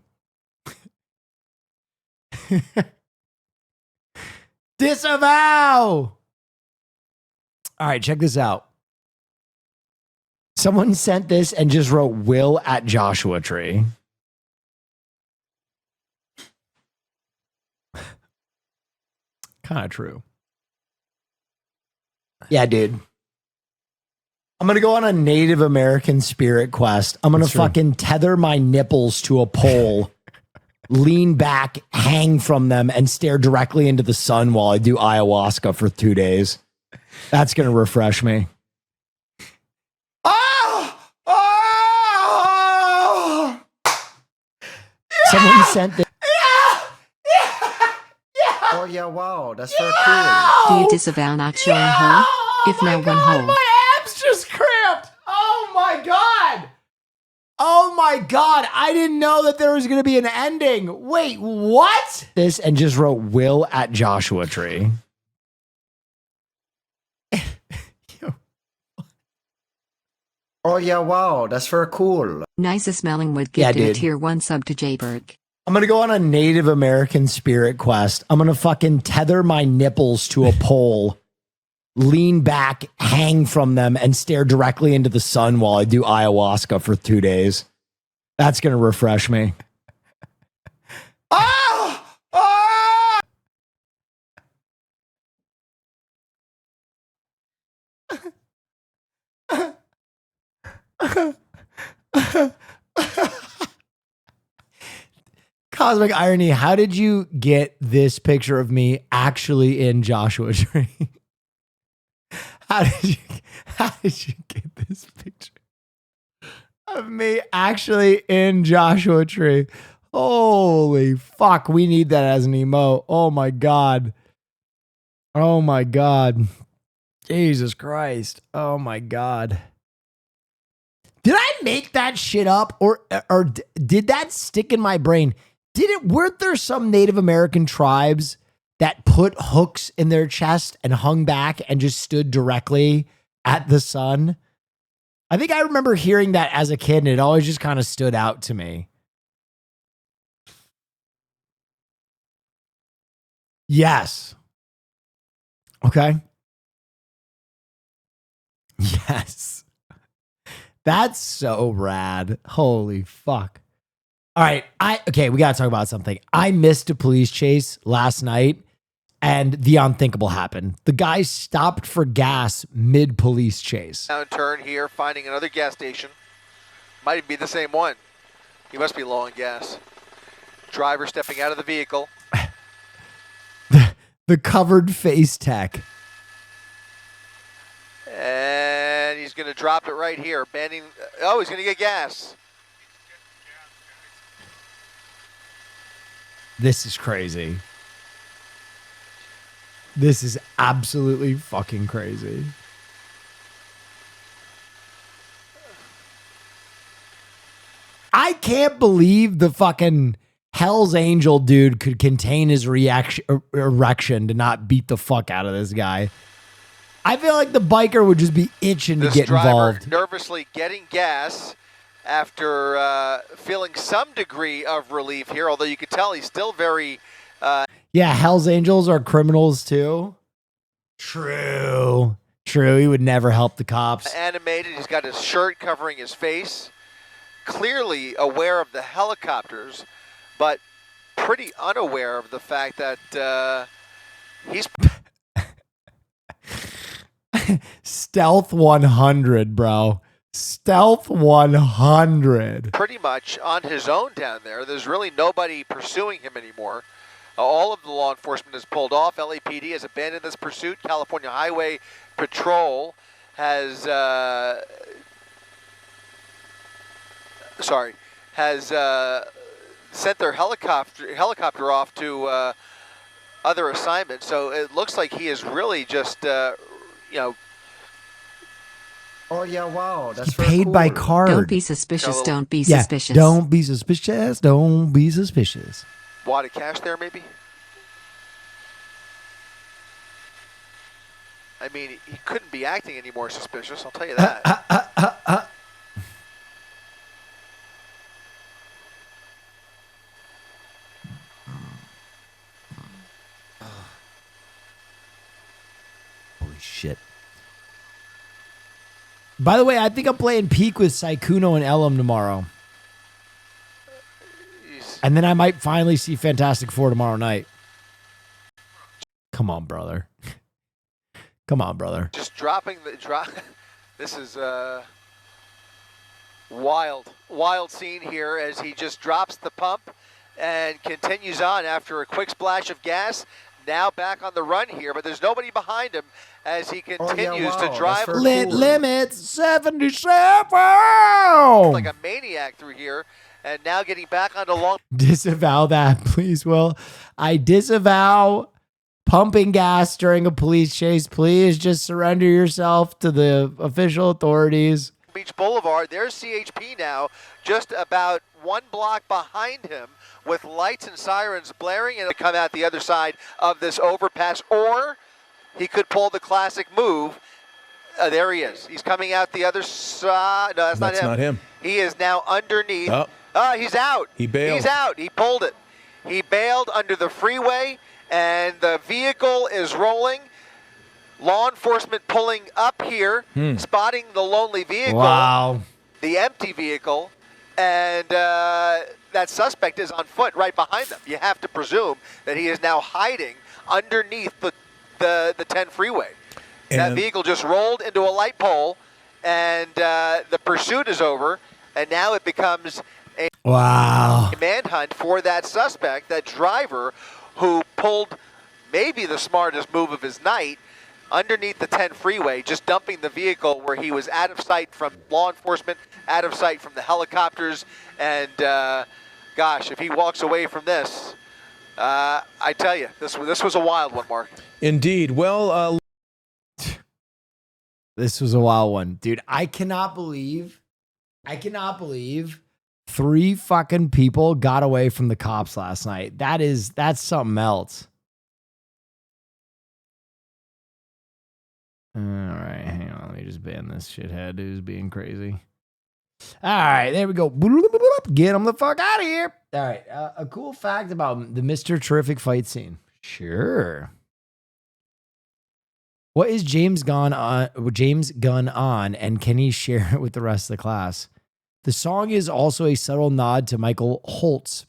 Speaker 1: Disavow! All right, check this out. Someone sent this and just wrote Will at Joshua Tree. Kind of true. Yeah, dude. I'm going to go on a Native American spirit quest. I'm going to fucking tether my nipples to a pole, lean back, hang from them, and stare directly into the sun while I do ayahuasca for 2 days. That's going to refresh me. Someone sent this.
Speaker 4: Oh yeah, wow, that's very cool.
Speaker 3: Do you disavow not showing hole? If no one hole.
Speaker 1: My abs just cramped. Oh my God. Oh my God. I didn't know that there was going to be an ending. Wait, what? This and just wrote Will at Joshua Tree.
Speaker 4: Oh yeah, wow, that's very cool.
Speaker 3: Nicest smelling would
Speaker 1: Yeah,
Speaker 3: gifted a
Speaker 1: dude.
Speaker 3: tier 1 sub to Jayberg.
Speaker 1: I'm going to go on a Native American spirit quest. I'm going to fucking tether my nipples to a pole, lean back, hang from them, and stare directly into the sun while I do ayahuasca for 2 days. That's going to refresh me. Ah! Ah! Cosmic irony. How did you get this picture of me actually in Joshua Tree? How did you get this picture of me actually in Joshua Tree? Holy fuck. We need that as an emote. Oh my God. Oh my God. Jesus Christ. Oh my God. Did I make that shit up or did that stick in my brain? Weren't there some Native American tribes that put hooks in their chest and hung back and just stood directly at the sun? I think I remember hearing that as a kid and it always just kind of stood out to me. Yes. Okay. Yes. That's so rad. Holy fuck. All right. Okay, we got to talk about something. I missed a police chase last night and the unthinkable happened. The guy stopped for gas mid police chase.
Speaker 8: Down turn here, finding another gas station. Might be the same one. He must be low on gas. Driver stepping out of the vehicle.
Speaker 1: The covered face tech.
Speaker 8: And he's going to drop it right here. Banding. Oh, he's going to get gas.
Speaker 1: This is crazy. This is absolutely fucking crazy. I can't believe the fucking Hell's Angel dude could contain his erection to not beat the fuck out of this guy. I feel like the biker would just be itching to get involved.
Speaker 8: Nervously getting gas after feeling some degree of relief here, although you could tell he's still very...
Speaker 1: Yeah, Hell's Angels are criminals too. True. He would never help the cops.
Speaker 8: Animated, he's got his shirt covering his face. Clearly aware of the helicopters, but pretty unaware of the fact that he's...
Speaker 1: Stealth 100, bro. Stealth 100.
Speaker 8: Pretty much on his own down there. There's really nobody pursuing him anymore. All of the law enforcement has pulled off. LAPD has abandoned this pursuit. California Highway Patrol has sent their helicopter off to other assignments. So it looks like he is really just,
Speaker 4: Oh yeah, wow, that's
Speaker 1: He paid by card.
Speaker 3: Don't be suspicious. Don't be suspicious.
Speaker 1: Don't be suspicious. Don't be suspicious.
Speaker 8: wad of cash there, maybe? I mean, he couldn't be acting any more suspicious, I'll tell you that.
Speaker 1: Holy shit. By the way, I think I'm playing Peak with Saikuno and Elam tomorrow. And then I might finally see Fantastic Four tomorrow night. Come on, brother. Come on, brother.
Speaker 8: Just dropping the drop. This is wild scene here as he just drops the pump and continues on after a quick splash of gas. Now back on the run here, but there's nobody behind him as he continues to drive.
Speaker 1: Lit limits 77.
Speaker 8: Like a maniac through here, and now getting back onto long.
Speaker 1: Disavow that, please, Will. I disavow pumping gas during a police chase. Please just surrender yourself to the official authorities.
Speaker 8: Beach Boulevard, there's CHP now, just about one block behind him, with lights and sirens blaring, and come out the other side of this overpass, or he could pull the classic move There he is. He's coming out the other side. No, that's not him. He is now underneath. He's out.
Speaker 2: He bailed.
Speaker 8: He's out. He pulled it. He bailed under the freeway, and the vehicle is rolling. Law enforcement pulling up here, spotting the lonely vehicle, the empty vehicle, and that suspect is on foot right behind them. You have to presume that he is now hiding underneath the 10 freeway. And that vehicle just rolled into a light pole, and the pursuit is over, and now it becomes a manhunt for that suspect, that driver who pulled maybe the smartest move of his night underneath the 10 freeway, just dumping the vehicle where he was out of sight from law enforcement, out of sight from the helicopters, and gosh, if he walks away from this, I tell you, this was a wild one, Mark.
Speaker 2: Indeed. Well,
Speaker 1: this was a wild one, dude. I cannot believe 3 fucking people got away from the cops last night. That's something else. All right, hang on. Let me just ban this shithead who's being crazy. All right, there we go. Get him the fuck out of here. All right, a cool fact about the Mr. Terrific fight scene. Sure. What is James Gunn on, and can he share it with the rest of the class? The song is also a subtle nod to Michael Holt's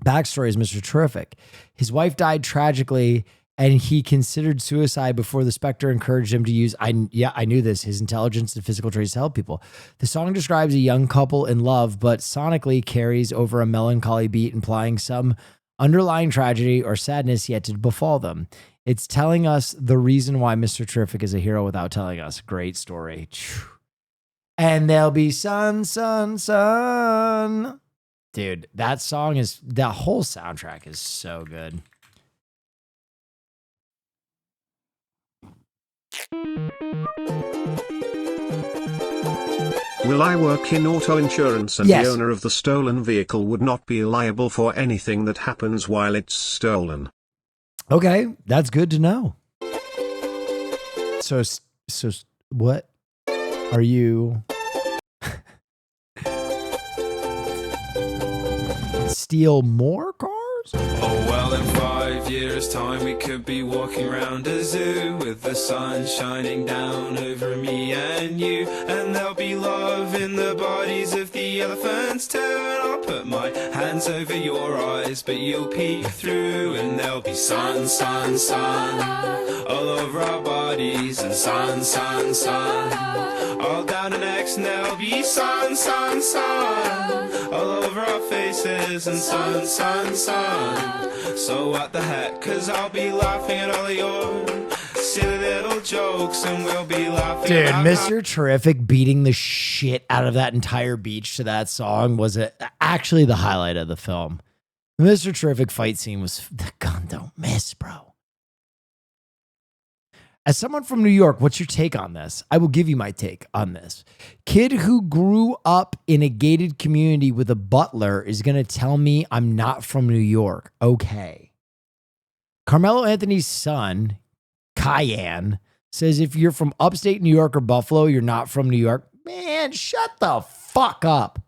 Speaker 1: backstory as Mr. Terrific. His wife died tragically, and he considered suicide before the Spectre encouraged him to use, I knew this, his intelligence and physical traits to help people. The song describes a young couple in love, but sonically carries over a melancholy beat, implying some underlying tragedy or sadness yet to befall them. It's telling us the reason why Mr. Terrific is a hero without telling us. Great story. And there'll be sun, sun, sun. Dude, that whole soundtrack is so good.
Speaker 14: Will I work in auto insurance and
Speaker 1: Yes.
Speaker 14: the owner of the stolen vehicle would not be liable for anything that happens while it's stolen?
Speaker 1: Okay, that's good to know. So what are you steal more cars?
Speaker 16: Oh well, in 5 years' time we could be walking around a zoo with the sun shining down over me and you, and there'll be love in the bodies of the elephants too, and I'll put my hands over your eyes but you'll peek through, and there'll be sun, sun, sun all over our bodies, and sun, sun, sun all down the necks, and there'll be sun, sun, sun all over our faces, and sun, sun, sun. So what the heck, 'cause I'll be laughing at all of your silly little jokes, and we'll be laughing.
Speaker 1: Dude,
Speaker 16: about
Speaker 1: Mr. Terrific beating the shit out of that entire beach to that song was actually the highlight of the film. The Mr. Terrific fight scene was the gun don't miss, bro. As someone from New York, what's your take on this? I will give you my take on this. Kid who grew up in a gated community with a butler is going to tell me I'm not from New York. Okay. Carmelo Anthony's son, Cayenne, says if you're from upstate New York or Buffalo, you're not from New York. Man, shut the fuck up.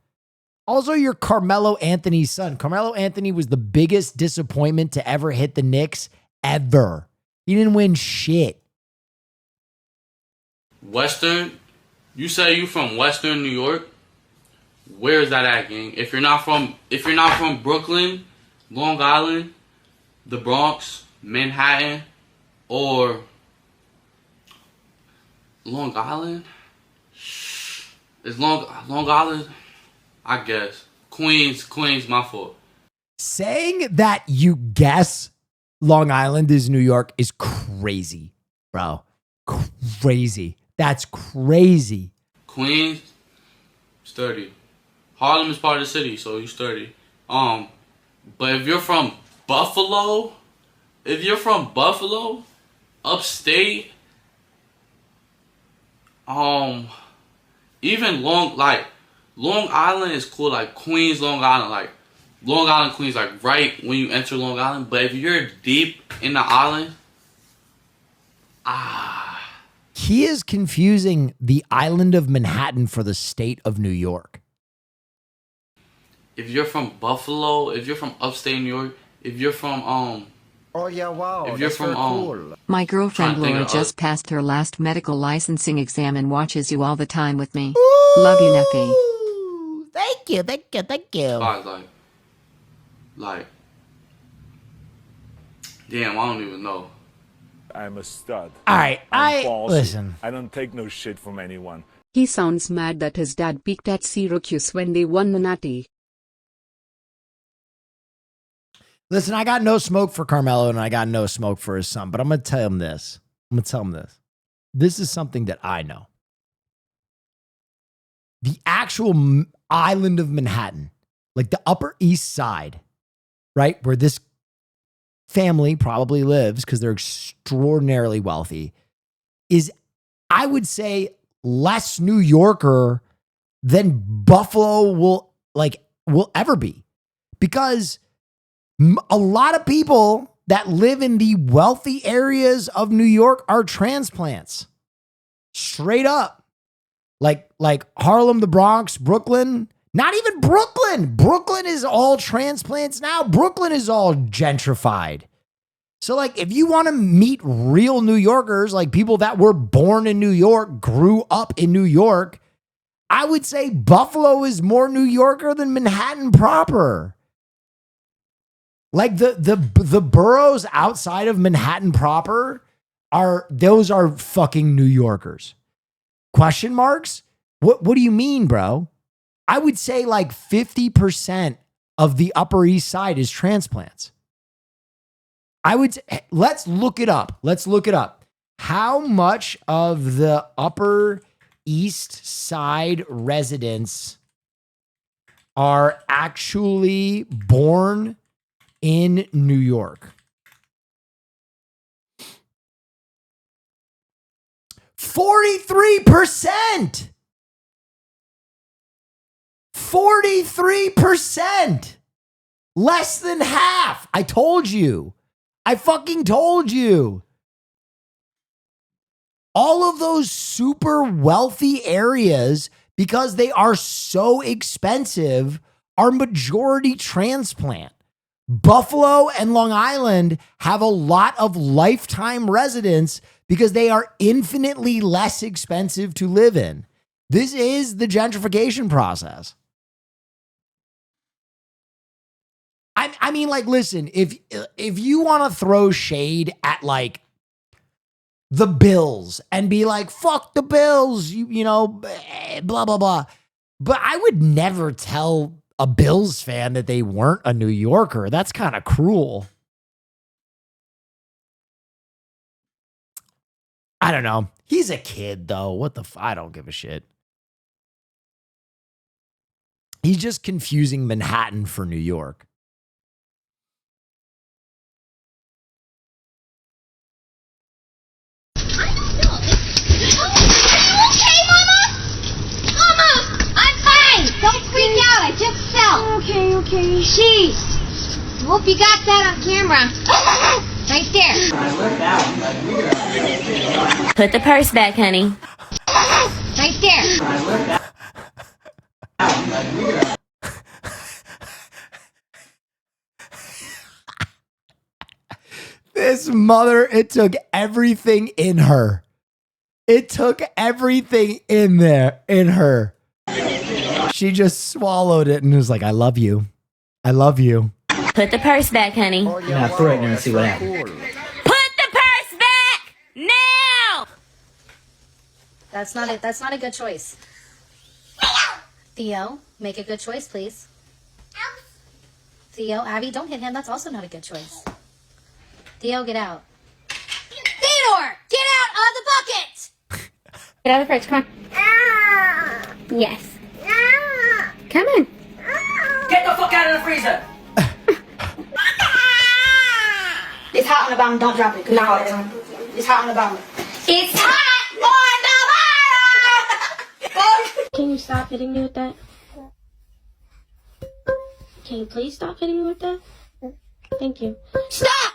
Speaker 1: Also, you're Carmelo Anthony's son. Carmelo Anthony was the biggest disappointment to ever hit the Knicks ever. He didn't win shit.
Speaker 22: Western, you say you from Western New York? Where is that at, gang? If you're not from Brooklyn, Long Island, the Bronx, Manhattan, or Long Island? Is Long Island? I guess. Queens, my fault.
Speaker 1: Saying that you guess Long Island is New York is crazy, bro. Crazy. That's crazy.
Speaker 22: Queens, sturdy. Harlem is part of the city, so you sturdy. But if you're from Buffalo, upstate, even Long Island is cool, like Queens, Long Island, like Long Island, Queens, like right when you enter Long Island. But if you're deep in the island,
Speaker 1: He is confusing the island of Manhattan for the state of New York.
Speaker 22: If you're from Buffalo, if you're from upstate New York, if you're from
Speaker 4: Oh yeah, wow.
Speaker 22: if you're
Speaker 4: That's
Speaker 22: from
Speaker 4: very cool.
Speaker 3: My girlfriend
Speaker 22: Trying to think
Speaker 3: Laura
Speaker 22: of
Speaker 3: just passed her last medical licensing exam and watches you all the time with me. Love you, Neffy.
Speaker 1: Thank you, thank you, thank you.
Speaker 22: Like, damn, I don't even know.
Speaker 5: I'm a stud.
Speaker 1: All right,
Speaker 5: listen. I don't take no shit from anyone.
Speaker 10: He sounds mad that his dad peaked at Syracuse when they won the Natty.
Speaker 1: Listen, I got no smoke for Carmelo and I got no smoke for his son, but I'm going to tell him this. This is something that I know. The actual island of Manhattan, like the Upper East Side, right, where this family probably lives because they're extraordinarily wealthy, is, I would say, less New Yorker than Buffalo will ever be. Because a lot of people that live in the wealthy areas of New York are transplants. Straight up. Like Harlem, the Bronx, Brooklyn. Not even Brooklyn. Brooklyn is all transplants now. Brooklyn is all gentrified. So like if you want to meet real New Yorkers, like people that were born in New York, grew up in New York, I would say Buffalo is more New Yorker than Manhattan proper. Like the boroughs outside of Manhattan proper are fucking New Yorkers. Question marks? What do you mean, bro? I would say like 50% of the Upper East Side is transplants. Let's look it up. How much of the Upper East Side residents are actually born in New York? 43%. 43%. Less than half. I told you. I fucking told you. All of those super wealthy areas, because they are so expensive, are majority transplant. Buffalo and Long Island have a lot of lifetime residents because they are infinitely less expensive to live in. This is the gentrification process. I mean, like, listen, if you want to throw shade at like the Bills and be like, fuck the Bills, you know, blah, blah, blah. But I would never tell a Bills fan that they weren't a New Yorker. That's kind of cruel. I don't know. He's a kid, though. What the I don't give a shit. He's just confusing Manhattan for New York.
Speaker 19: Don't freak out, I just fell. Okay. Jeez. Hope you got that on camera. Right there.
Speaker 11: Put the purse back, honey.
Speaker 19: Right there.
Speaker 1: This mother, it took everything in her. It took everything in her. She just swallowed it and was like, I love you. I love you.
Speaker 11: Put the purse back, honey.
Speaker 12: Now throw it and see what happens.
Speaker 11: Put the purse back now.
Speaker 23: That's not a good choice. Theo, make a good choice, please. Theo, Abby, don't hit him. That's also not a good choice. Theo, get out.
Speaker 19: Theodore, get out of the bucket.
Speaker 11: Get out of the fridge, come on. Yes. Come on.
Speaker 12: Get the fuck out of the freezer!
Speaker 23: It's hot on the bottom. Don't drop it. No, it's hot on the bottom.
Speaker 19: It's hot on the bottom.
Speaker 11: Can you stop hitting me with that? Can you please stop hitting me with that? Thank you.
Speaker 19: Stop!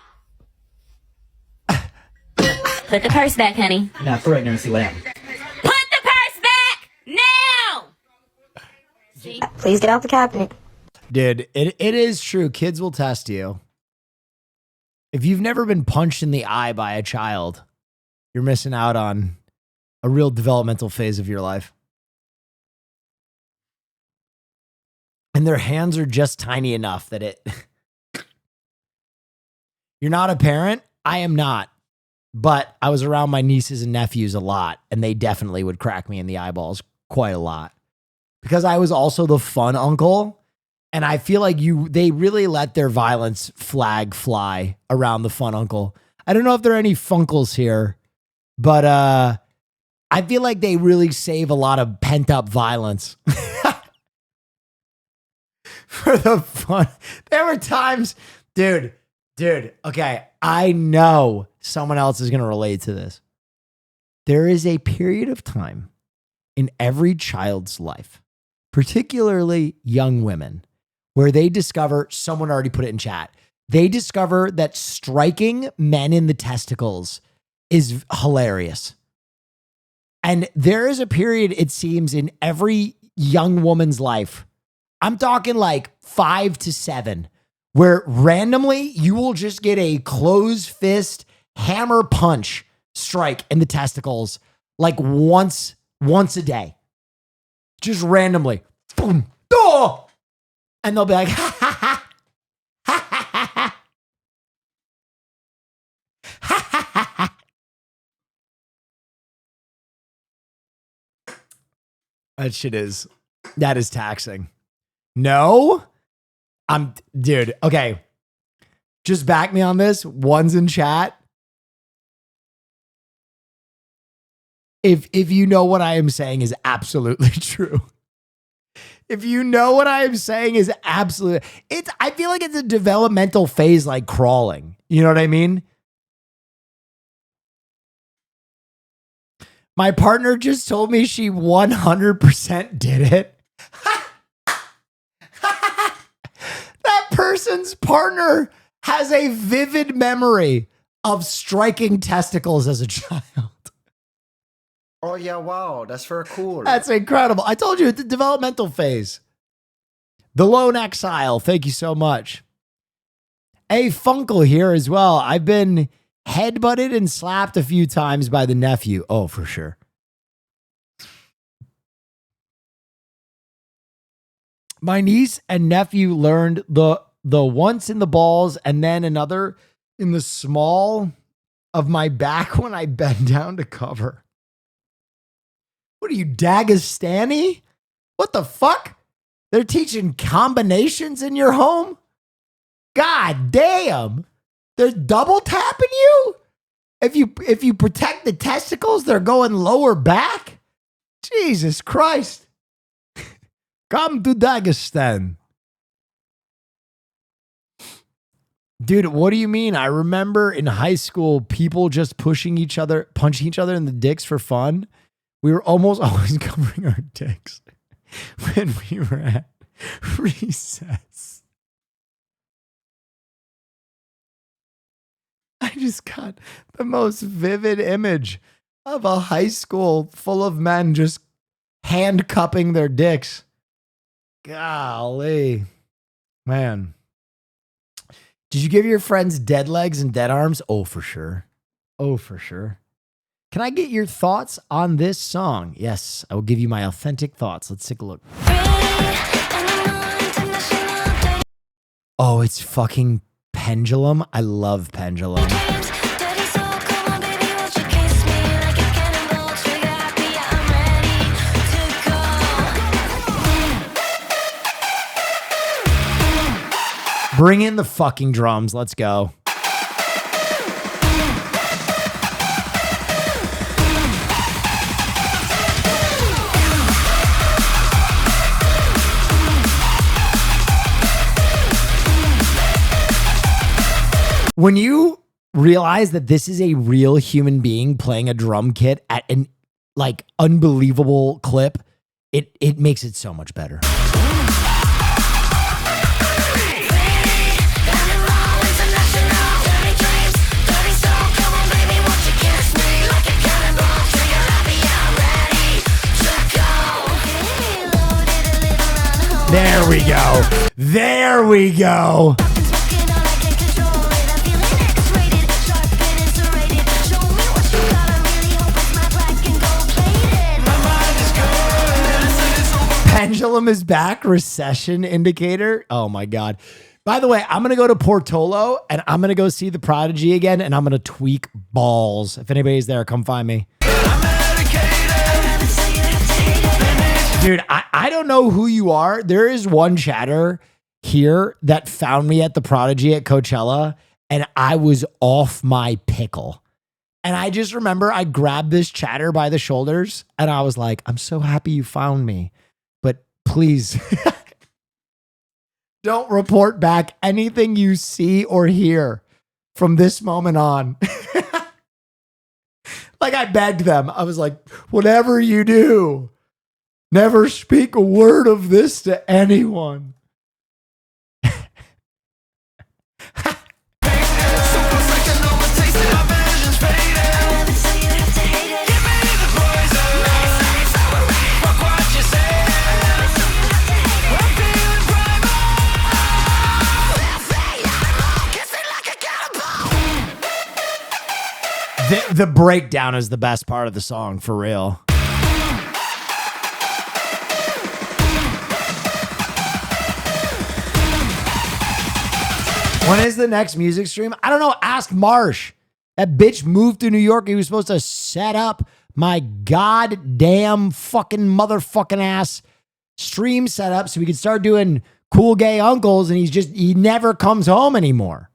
Speaker 11: Put the purse back, honey.
Speaker 12: Now throw it in there and see what happens.
Speaker 11: Put the purse back now!
Speaker 6: Please get out the cabinet.
Speaker 1: Dude, it is true. Kids will test you. If you've never been punched in the eye by a child, you're missing out on a real developmental phase of your life. And their hands are just tiny enough that it... You're not a parent? I am not. But I was around my nieces and nephews a lot, and they definitely would crack me in the eyeballs quite a lot. Because I was also the fun uncle, and I feel like they really let their violence flag fly around the fun uncle. I don't know if there are any funkles here, but I feel like they really save a lot of pent-up violence. For the fun. There were times, dude, okay, I know someone else is going to relate to this. There is a period of time in every child's life, particularly young women, where they discover, someone already put it in chat, they discover that striking men in the testicles is hilarious. And there is a period, it seems, in every young woman's life, I'm talking like 5 to 7, where randomly you will just get a closed fist hammer punch strike in the testicles like once a day. Just randomly. Boom. Oh! And they'll be like, ha ha ha. Ha ha ha ha. Ha ha ha ha. That is taxing. No? Dude, okay. Just back me on this. One's in chat. If you know what I am saying is absolutely true. If you know what I am saying is absolutely, I feel like it's a developmental phase like crawling. You know what I mean? My partner just told me she 100% did it. That person's partner has a vivid memory of striking testicles as a child.
Speaker 4: Oh, yeah, wow. That's very cool.
Speaker 1: That's incredible. I told you, it's the developmental phase. The Lone Exile, thank you so much. A Funkle here as well. I've been headbutted and slapped a few times by the nephew. Oh, for sure. My niece and nephew learned the once in the balls and then another in the small of my back when I bend down to cover. What are you, Dagestani? What the fuck? They're teaching combinations in your home? God damn. They're double tapping you? If you protect the testicles, they're going lower back? Jesus Christ. Come to Dagestan. Dude, what do you mean? I remember in high school, people just punching each other in the dicks for fun. We were almost always covering our dicks when we were at recess. I just got the most vivid image of a high school full of men just hand cupping their dicks. Golly. Man. Did you give your friends dead legs and dead arms? Oh, for sure. Oh, for sure. Can I get your thoughts on this song? Yes, I will give you my authentic thoughts. Let's take a look. Oh, it's fucking Pendulum. I love Pendulum. Bring in the fucking drums. Let's go. When you realize that this is a real human being playing a drum kit at an like unbelievable clip, it makes it so much better. There we go. There we go. Pendulum is back. Recession indicator. Oh my God. By the way, I'm going to go to Portolo and I'm going to go see the Prodigy again and I'm going to tweak balls. If anybody's there, come find me. Dude, I don't know who you are. There is one chatter here that found me at the Prodigy at Coachella and I was off my pickle. And I just remember I grabbed this chatter by the shoulders and I was like, I'm so happy you found me. But please don't report back anything you see or hear from this moment on. Like I begged them. I was like, whatever you do, never speak a word of this to anyone. The breakdown is the best part of the song, for real. When is the next music stream? I don't know. Ask Marsh. That bitch moved to New York. He was supposed to set up my goddamn fucking motherfucking ass stream setup so we could start doing cool gay uncles, and he never comes home anymore.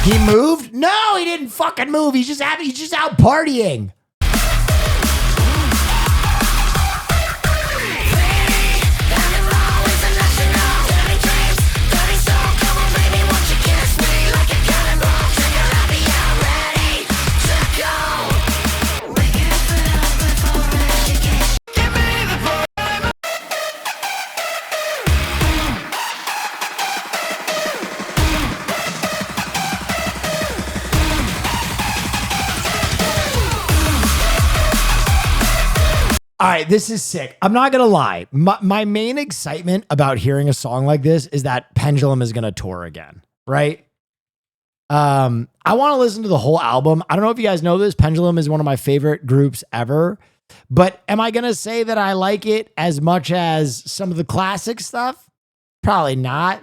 Speaker 1: He moved? No, he didn't fucking move. He's just out partying. All right, this is sick. I'm not going to lie. My main excitement about hearing a song like this is that Pendulum is going to tour again, right? I want to listen to the whole album. I don't know if you guys know this. Pendulum is one of my favorite groups ever. But am I going to say that I like it as much as some of the classic stuff? Probably not.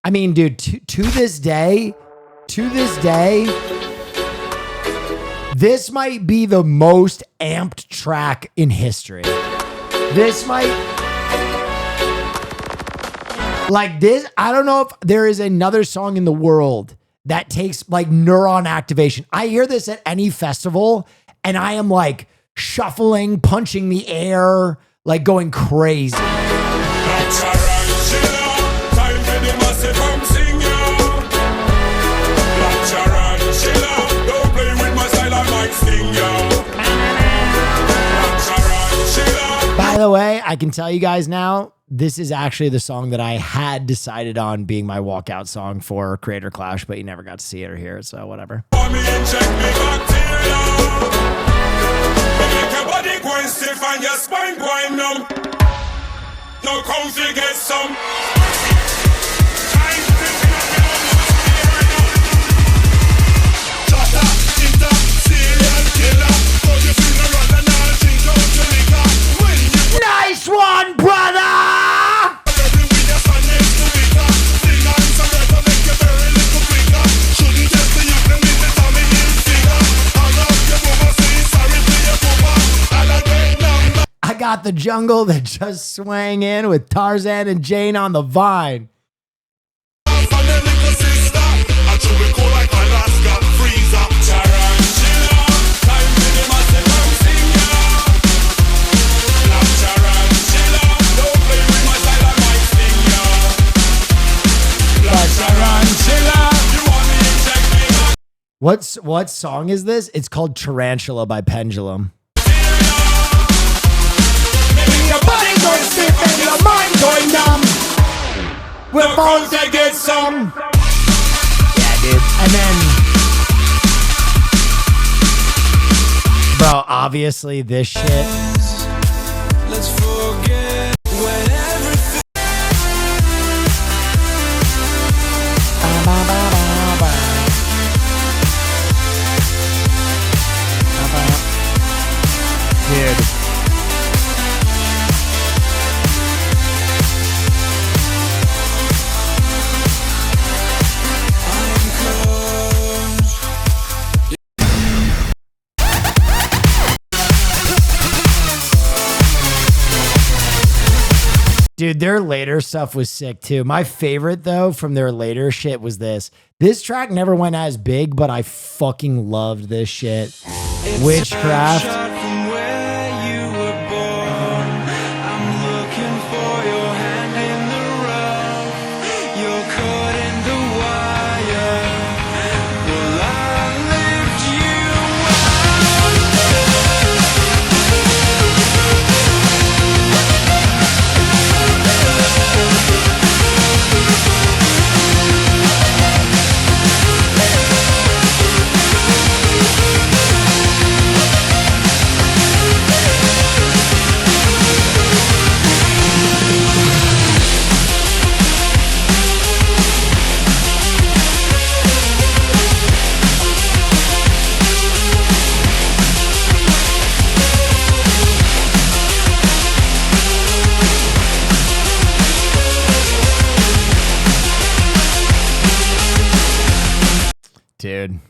Speaker 1: I mean, dude, to this day, this might be the most amped track in history. This might, like this, I don't know if there is another song in the world that takes like neuron activation. I hear this at any festival and I am like shuffling, punching the air, like going crazy. By the way, I can tell you guys now, this is actually the song that I had decided on being my walkout song for Creator Clash, but you never got to see it or hear it, so whatever. Nice one, brother! I got the jungle that just swang in with Tarzan and Jane on the vine. What song is this? It's called Tarantula by Pendulum. Your body going stiff and your mind going numb. We're bound to get some. Yeah, dude. And then obviously this shit.
Speaker 16: Let's forget when everything.
Speaker 1: Dude. Dude, their later stuff was sick too. My favorite though from their later shit was this. This track never went as big, but I fucking loved this shit. Witchcraft. Dude.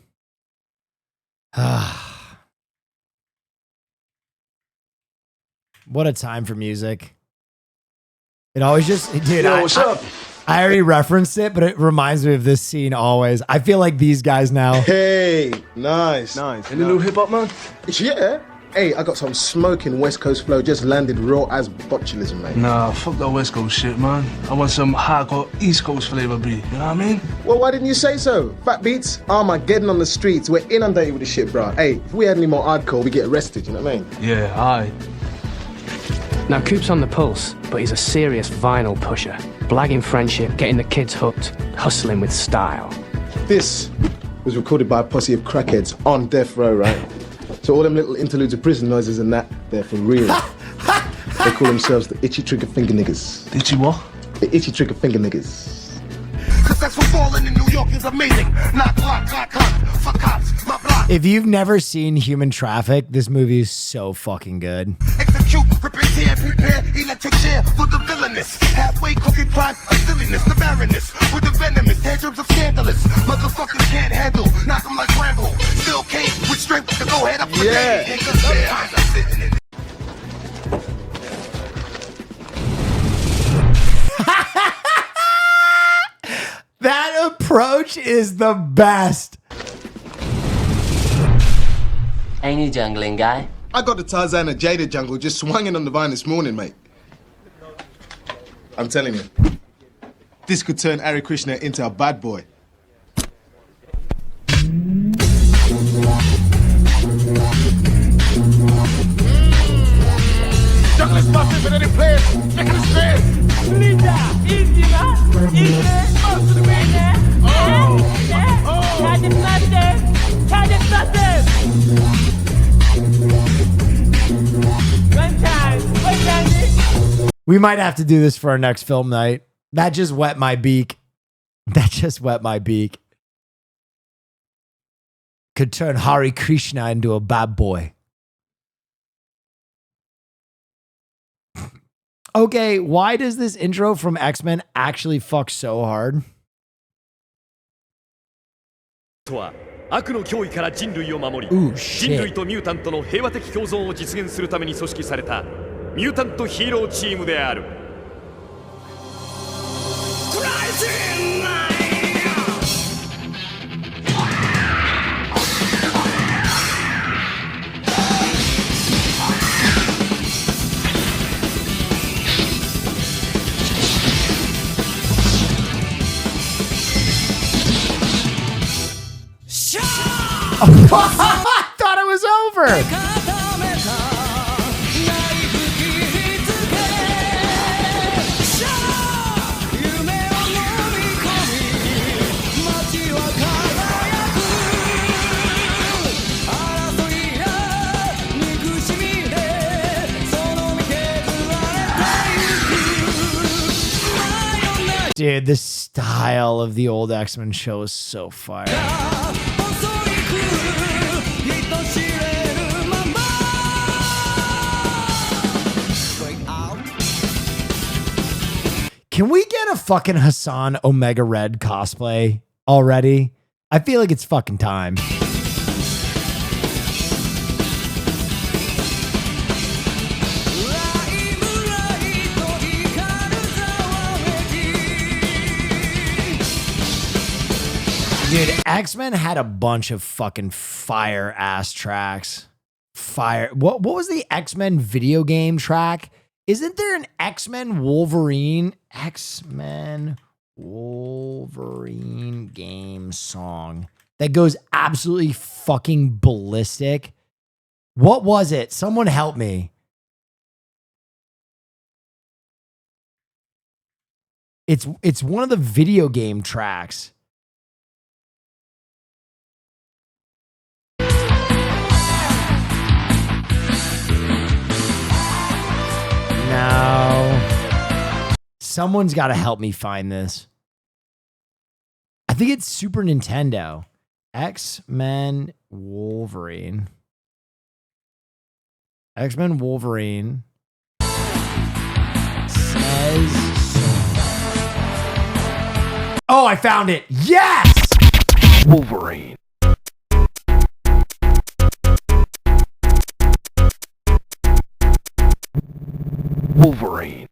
Speaker 1: What a time for music. It always just, dude,
Speaker 6: Yo, what's up?
Speaker 1: I already referenced it, but it reminds me of this scene always. I feel like these guys now.
Speaker 6: Hey, nice. Any new hip hop, man? Yeah. Hey, I got some smoking West Coast flow, just landed raw as botulism, mate.
Speaker 13: Nah, fuck that West Coast shit, man. I want some hardcore East Coast flavor, B. You know what I mean?
Speaker 6: Well, why didn't you say so? Fat Beats, Armageddon on the streets. We're inundated with the shit, bro. Hey, if we had any more hardcore, we get arrested, you know what I mean?
Speaker 13: Yeah, aye.
Speaker 15: Now, Coop's on the pulse, but he's a serious vinyl pusher. Blagging friendship, getting the kids hooked, hustling with style.
Speaker 6: This was recorded by a posse of crackheads on death row, right? So all them little interludes of prison noises and that, they're for real. They call themselves the Itchy Trigger Finger Niggas.
Speaker 13: Itchy what?
Speaker 6: The Itchy Trigger Finger Niggas.
Speaker 18: Successful falling in New York is amazing. Not clock, for cops, my block.
Speaker 1: If you've never seen Human Traffic, this movie is so fucking good.
Speaker 18: Execute, prepare, electric chair for the villainous. Halfway crooked crime, a silliness, the barrenness. With the venomous, tantrums of scandalous. Motherfuckers can't handle, knock them like Rambo. Still came with strength to go head up for
Speaker 6: yeah.
Speaker 1: That approach is the best.
Speaker 12: Ain't you jungling guy?
Speaker 6: I got the Tarzan of Jada jungle just swinging on the vine this morning, mate. I'm telling you, this could turn Hare Krishna into a bad boy.
Speaker 18: Jungle's busting for any players. Check the space. Linda, easy, man. Easy. Up to the man there. Can't stop them. One time.
Speaker 1: We might have to do this for our next film night. That just wet my beak. Could turn Hare Krishna into a bad boy. Okay, why does this intro from X-Men actually fuck so hard?
Speaker 25: 悪の脅威から人類を守り、人類とミュータントの平和的共存を実現するために組織されたミュータントヒーローチームである。
Speaker 1: I thought it was over. Dude, the style of the old X-Men show is so fire. Can we get a fucking Hassan Omega Red cosplay already? I feel like it's fucking time. Dude, X-Men had a bunch of fucking fire ass tracks. Fire. What was the X-Men video game track? Isn't there an X-Men Wolverine game song that goes absolutely fucking ballistic? What was it? Someone help me. It's one of the video game tracks. No. Someone's got to help me find this. I think it's Super Nintendo. X-Men Wolverine. X-Men Wolverine says so. Oh, I found it. Yes! Wolverine. Wolverine.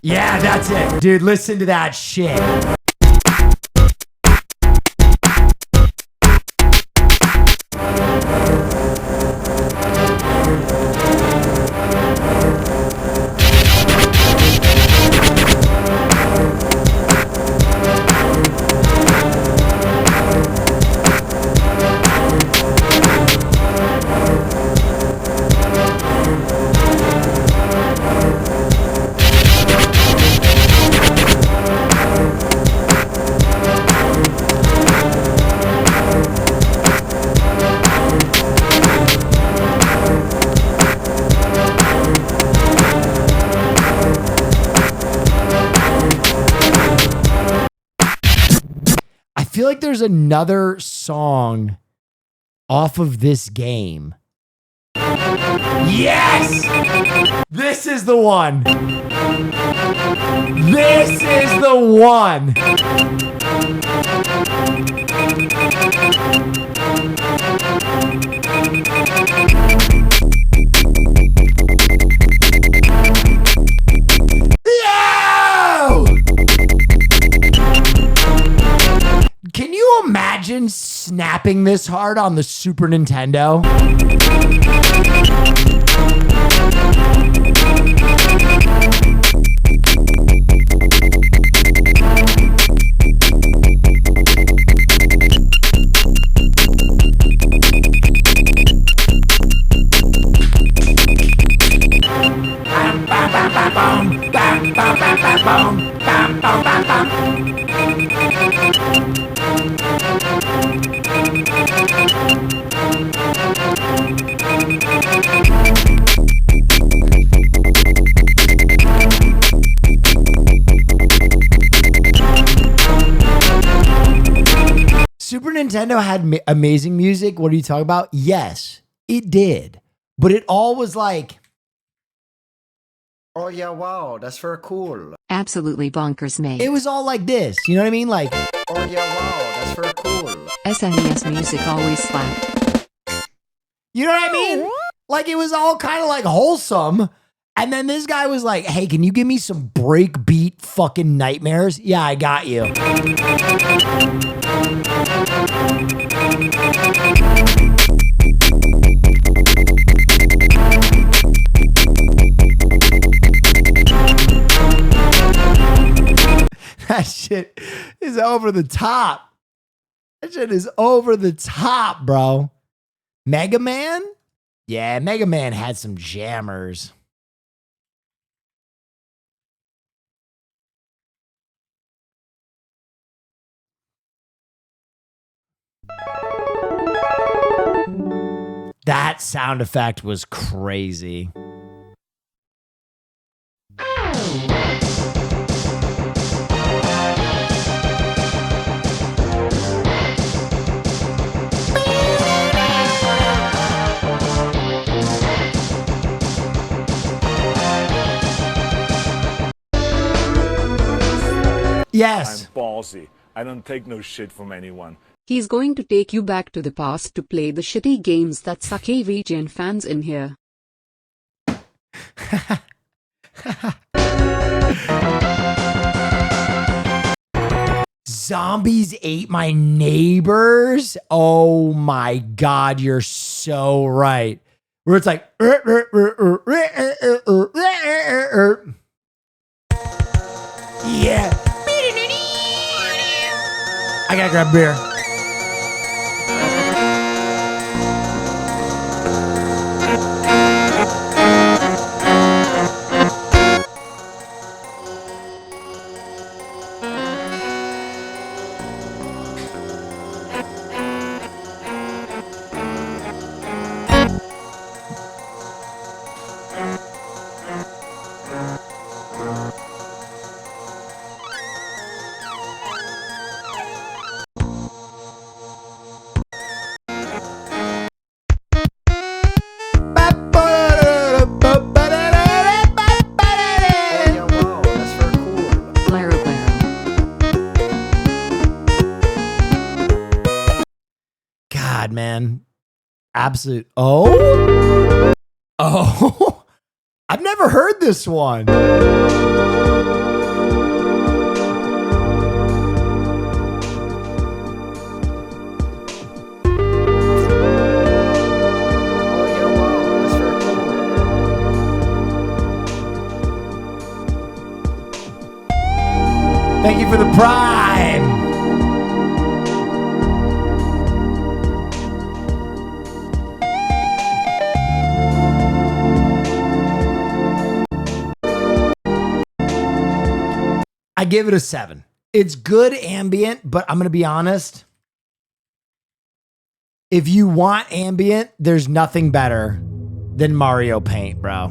Speaker 1: Yeah, that's it. Dude, listen to that shit. I feel like there's another song off of this game. Yes! This is the one. This is the one. Yo! Can you imagine snapping this hard on the Super Nintendo? Super Nintendo had amazing music. What are you talking about? Yes, it did. But it all was like,
Speaker 4: oh yeah, wow, that's very cool.
Speaker 3: Absolutely bonkers, mate.
Speaker 1: it was all like this. You know what I mean? Like,
Speaker 4: Oh yeah, wow, that's very cool.
Speaker 3: SNES music always slapped.
Speaker 1: you know what I mean? Like, it was all kind of like wholesome. And then this guy was like, hey, can you give me some breakbeat fucking nightmares? Yeah, I got you. That shit is over the top. That shit is over the top, bro. Mega Man? Yeah, Mega Man had some jammers. That sound effect was crazy. Yes.
Speaker 5: I'm ballsy. I don't take no shit from anyone.
Speaker 10: He's going to take you back to the past to play the shitty games that suck AVG and fans in here.
Speaker 1: Zombies ate my neighbors? Oh my God, you're so right. Where it's like, yeah. I gotta grab beer. God, man. Absolute. Oh? Oh? I've never heard this one. Thank you for the prime. I give it a 7. It's good ambient, but I'm going to be honest. If you want ambient, there's nothing better than Mario Paint, bro.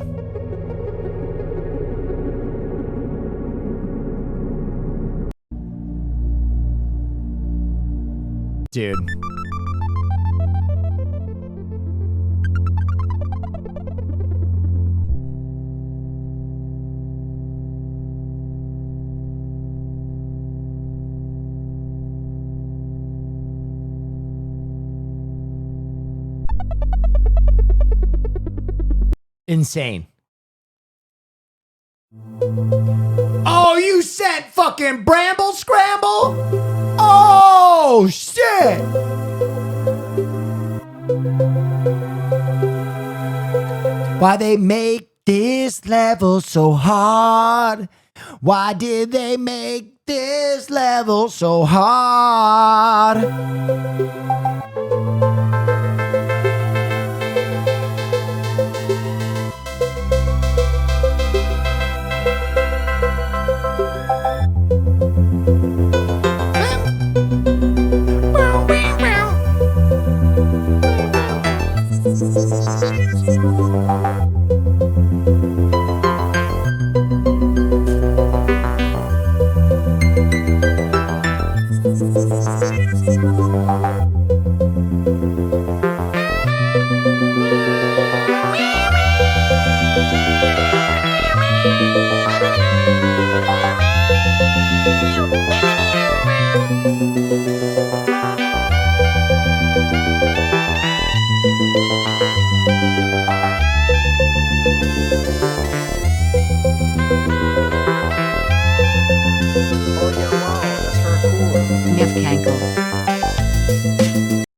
Speaker 1: Dude. Insane. Oh, you said fucking Bramble Scramble? Oh, shit. Why they make this level so hard? Why did they make this level so hard?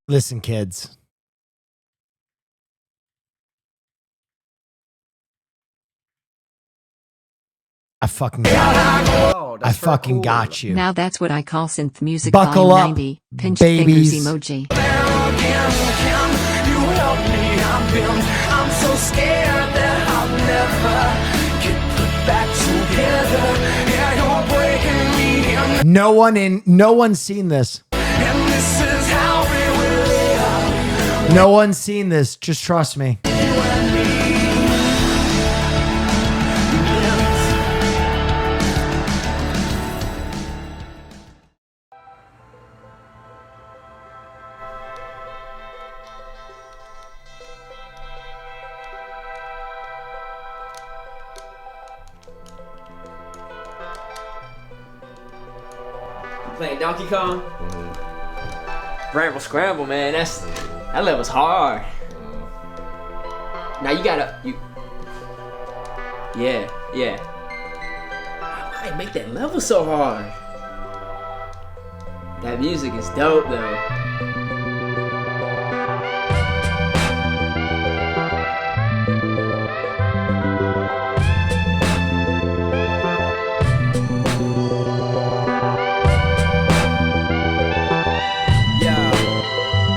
Speaker 1: Listen, kids. I fucking got you.
Speaker 3: Now that's what I call synth music.
Speaker 1: Buckle
Speaker 3: volume
Speaker 1: up,
Speaker 3: 90. Pinch
Speaker 1: babies.
Speaker 3: fingers emoji.
Speaker 16: help me. I'm so scared that I'll never get put back together. Yeah, you're breaking me.
Speaker 1: No one's seen this.
Speaker 16: And this is how we will live.
Speaker 1: No one's seen this. Just trust me.
Speaker 7: Playing Donkey Kong? Bramble Scramble, man, that level's hard. Now you gotta, yeah. Why they make that level so hard? That music is dope though.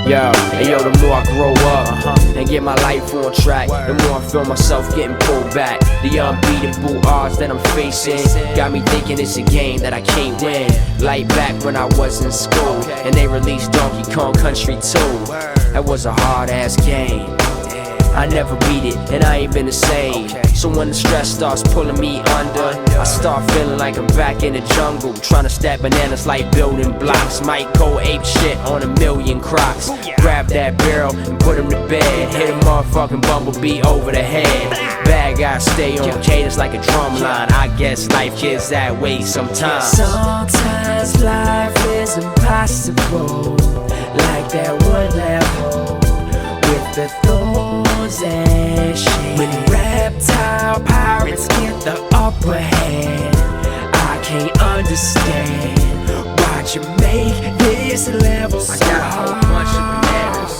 Speaker 17: Yo, and yo, the more I grow up and get my life on track, the more I feel myself getting pulled back. The unbeatable odds that I'm facing got me thinking it's a game that I can't win. Like back when I was in school and they released Donkey Kong Country 2. That was a hard ass game. I never beat it, and I ain't been the same. So when the stress starts pulling me under, I start feeling like I'm back in the jungle, trying to stack bananas like building blocks. Might go ape shit on a million crocs. Grab that barrel and put him to bed. Hit a motherfucking bumblebee over the head. Bad guys stay on cadence like a drum line. I guess life gets that way sometimes.
Speaker 16: Sometimes life is impossible, like that one level with the thorns and shit. When reptile pirates get the upper hand, I can't understand why'd you make this level so hard. I got a whole bunch of bananas,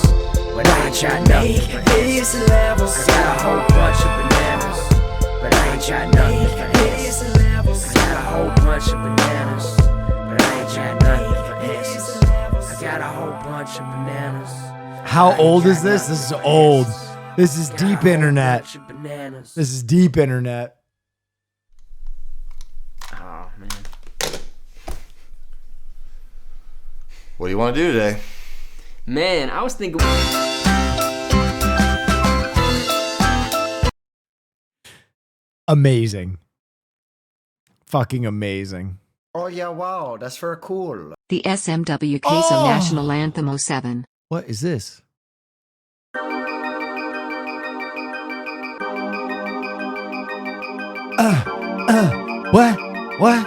Speaker 16: but I ain't trying to make this level so hard. I got a whole bunch of bananas, but I ain't trying to make this level so hard. I got a whole bunch of bananas, but I ain't trying nothing for answers. I got a whole bunch of bananas.
Speaker 1: How old is this? This is old. This is deep internet. This is deep internet.
Speaker 7: Oh man.
Speaker 20: What do you want to do today?
Speaker 7: Man, I was thinking.
Speaker 1: Amazing. Fucking amazing.
Speaker 4: Oh yeah, wow, that's very cool.
Speaker 3: The SMW case of National Anthem 07.
Speaker 1: What is this? What?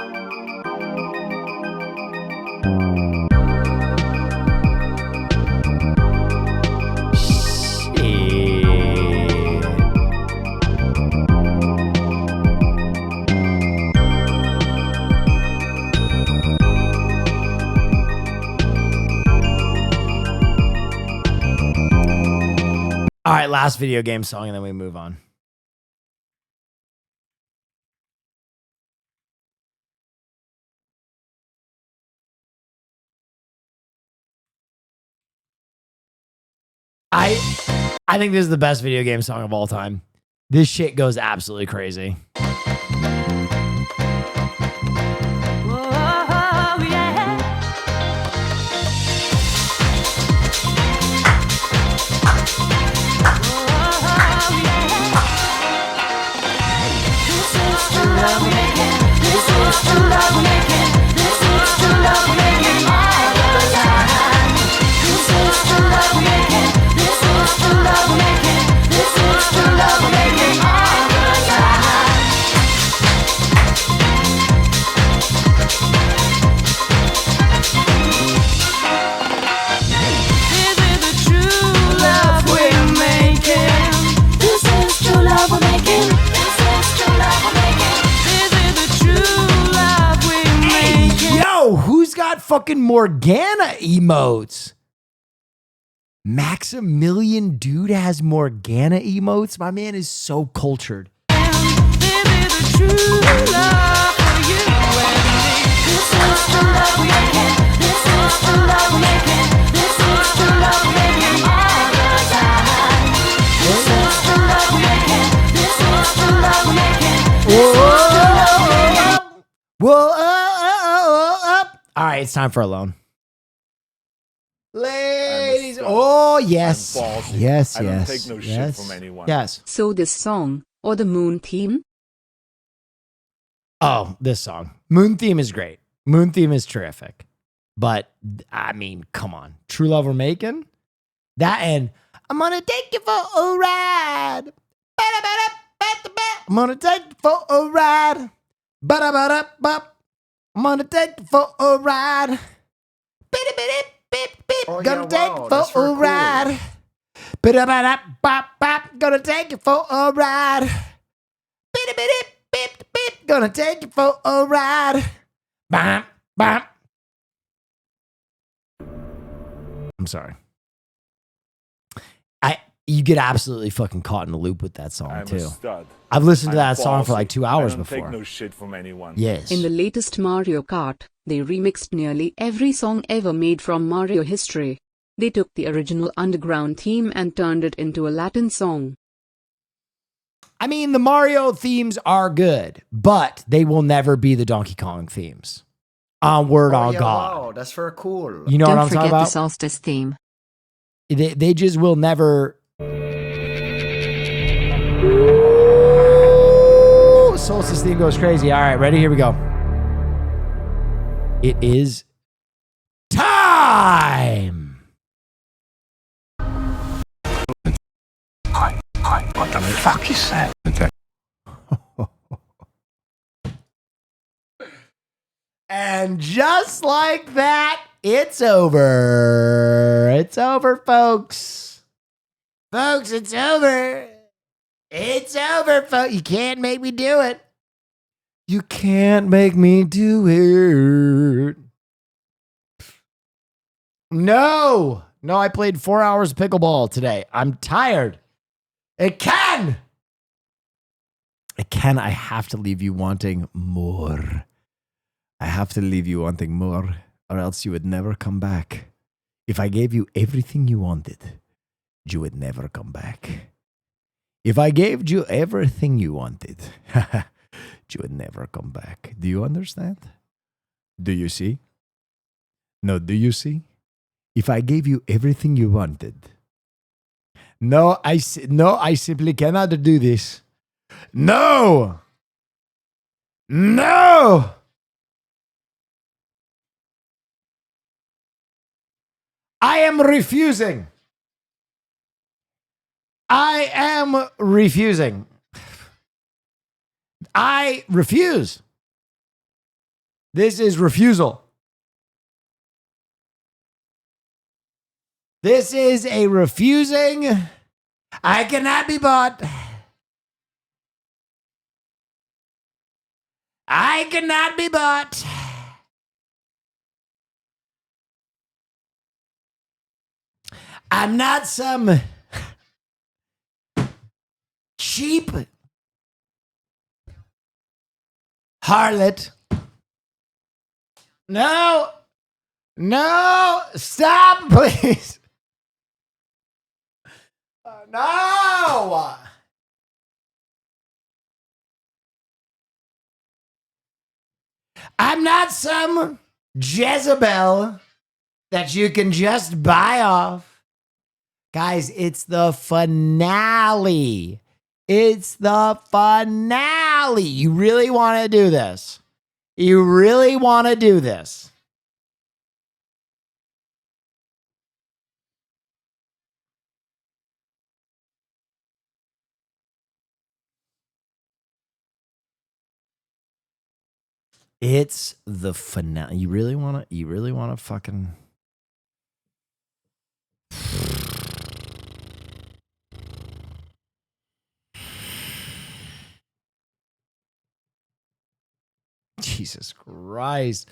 Speaker 1: All right, last video game song, and then we move on. I think this is the best video game song of all time. This shit goes absolutely crazy. Fucking Morgana emotes. Maximilian dude has Morgana emotes. My man is so cultured. right, it's time for Alone. Ladies, oh yes, yes,
Speaker 5: I don't
Speaker 1: yes,
Speaker 5: take no shit
Speaker 1: yes,
Speaker 5: from anyone.
Speaker 1: yes.
Speaker 10: So this song, or the Moon theme?
Speaker 1: Oh, this song. Moon Theme is great. Moon Theme is terrific. But, I mean, come on. True Love We're Making? That and I'm gonna take you for a ride. I'm gonna take you for a ride. I'm gonna take you for a ride. Gonna take you for a ride. Gonna take you for a ride. Gonna take you for a ride. Bam, bam. I'm sorry. You get absolutely fucking caught in a loop with that song too. I've listened to that song for like 2 hours before.
Speaker 5: I don't take no shit from anyone.
Speaker 1: Yes.
Speaker 10: In the latest Mario Kart, they remixed nearly every song ever made from Mario history. They took the original Underground theme and turned it into a Latin song.
Speaker 1: I mean, the Mario themes are good, but they will never be the Donkey Kong themes. On word on God.
Speaker 4: Wow, that's very cool.
Speaker 1: You know what I'm talking
Speaker 3: Don't forget
Speaker 1: about?
Speaker 3: the Solstice theme.
Speaker 1: They just will never. Solstice theme goes crazy. All right, ready? Here we go. It is time.
Speaker 13: What the fuck is that?
Speaker 1: And just like that, it's over. It's over, folks. Folks, it's over. It's over, folks. You can't make me do it. You can't make me do it. No. No, I played 4 hours of pickleball today. I'm tired. It can. I have to leave you wanting more. I have to leave you wanting more, or else you would never come back. If I gave you everything you wanted, you would never come back. If I gave you everything you wanted, you would never come back. Do you understand? Do you see? No, do you see? If I gave you everything you wanted. No, I simply cannot do this. No! No! I am refusing. I am refusing. I refuse. This is refusal. This is a refusing. I cannot be bought. I cannot be bought. I'm not some cheap harlot. No. No. Stop, please. No. I'm not some Jezebel that you can just buy off. Guys, it's the finale. It's the finale. You really want to do this? You really want to do this? It's the finale. You really want to fucking... Jesus Christ.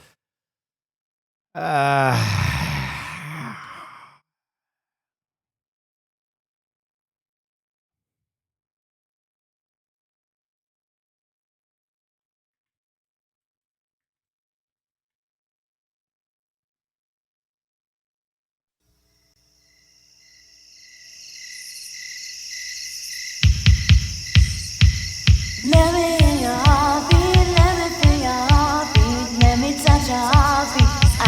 Speaker 2: Let me hear your heartbeat, let me feel your heartbeat, let me touch your heartbeat. I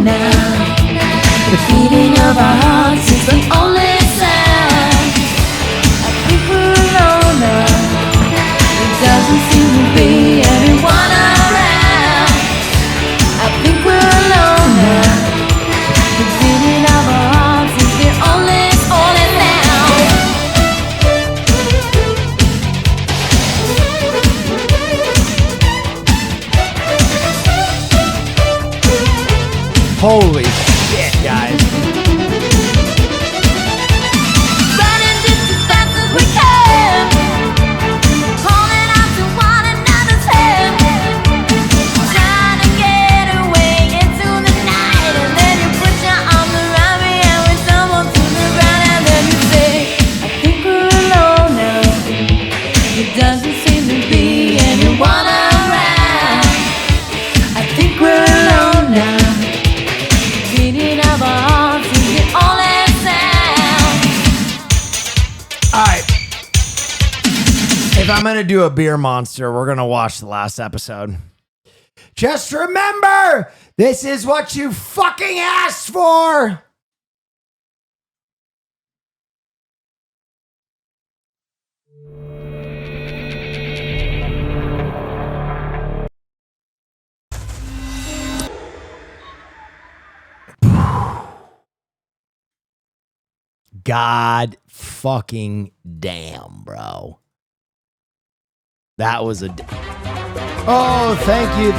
Speaker 2: now. The beating of our hearts is the only sound. I think we're alone now. It doesn't seem to be anyone around. I think we're alone now. The beating of our hearts is the only sound.
Speaker 1: Holy shit, guys.
Speaker 2: Running just as fast as we can, calling out to one another's hand, trying to get away into the night. And then you put your arms around me and we tumble to the ground. And then you say, I think we're alone now. It doesn't seem to be anyone around. I think we're alone now. Beating of our hearts is the only sound.
Speaker 1: All right. If I'm going to do a beer monster, we're going to watch the last episode. Just remember, this is what you fucking asked for. God fucking damn, bro. That was a... Oh, thank you.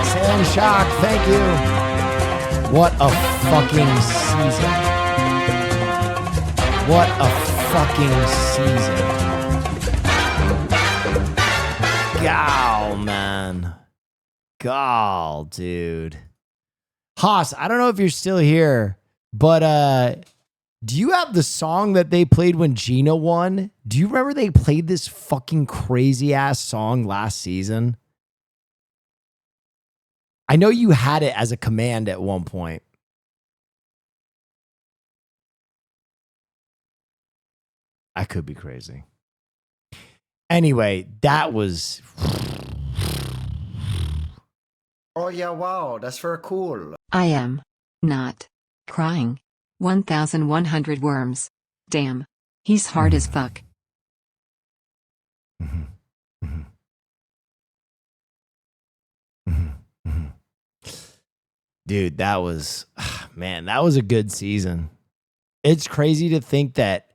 Speaker 1: Sam Shock, thank you. What a fucking season. What a fucking season. Gow, man. Gow, dude. Haas, I don't know if you're still here, but do you have the song that they played when Gina won? Do you remember they played this fucking crazy ass song last season? I know you had it as a command at one point. I could be crazy. Anyway, that was...
Speaker 4: Oh yeah, wow, that's very cool.
Speaker 3: I am not crying. 1,100 worms. Damn. He's hard as fuck.
Speaker 1: Dude, that was, man, that was a good season. It's crazy to think that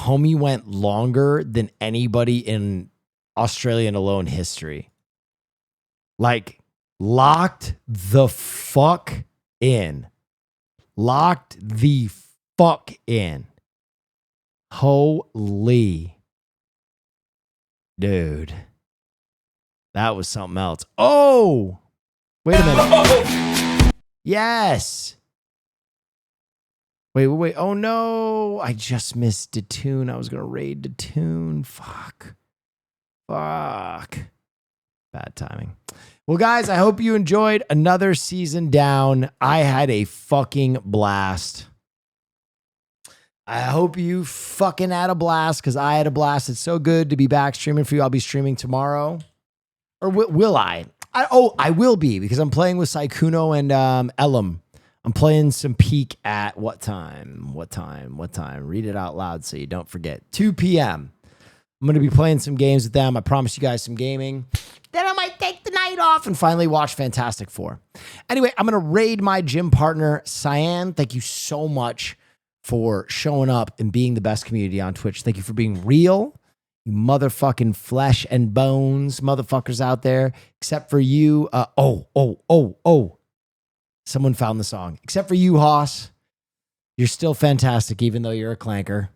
Speaker 1: Homie went longer than anybody in Australian Alone history. Like, locked the fuck in. Locked the fuck in. Holy. Dude. That was something else. Oh! Wait a minute. Yes. Wait. Oh no. I just missed Datoon. I was going to raid Datoon. Fuck. Bad timing. Well, guys, I hope you enjoyed another season down. I had a fucking blast. I hope you fucking had a blast because I had a blast. It's so good to be back streaming for you. I'll be streaming tomorrow. Or will I? I will be because I'm playing with Saikuno and Elam. I'm playing some Peak at what time? Read it out loud so you don't forget. 2 p.m. I'm going to be playing some games with them. I promise you guys some gaming. Then I might take the night off and finally watch Fantastic Four. Anyway, I'm going to raid my gym partner, Cyan. Thank you so much for showing up and being the best community on Twitch. Thank you for being real. You motherfucking flesh and bones motherfuckers out there. Except for you. Someone found the song. Except for you, Haas. You're still fantastic, even though you're a clanker.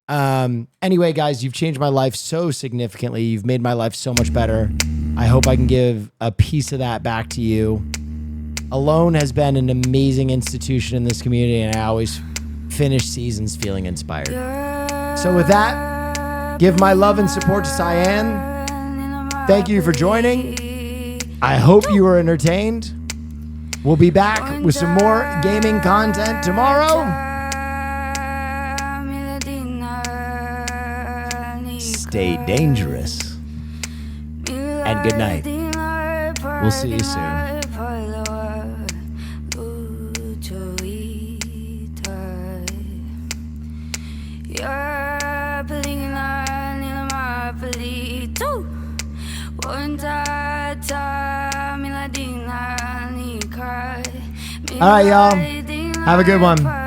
Speaker 1: Anyway, guys, you've changed my life so significantly. You've made my life so much better. I hope I can give a piece of that back to you. Alone has been an amazing institution in this community, and I always finish seasons feeling inspired. So with that, give my love and support to Cyan. Thank you for joining. I hope you were entertained. We'll be back with some more gaming content tomorrow. Stay dangerous. And good night. We'll see you soon. All right, y'all. Have a good one.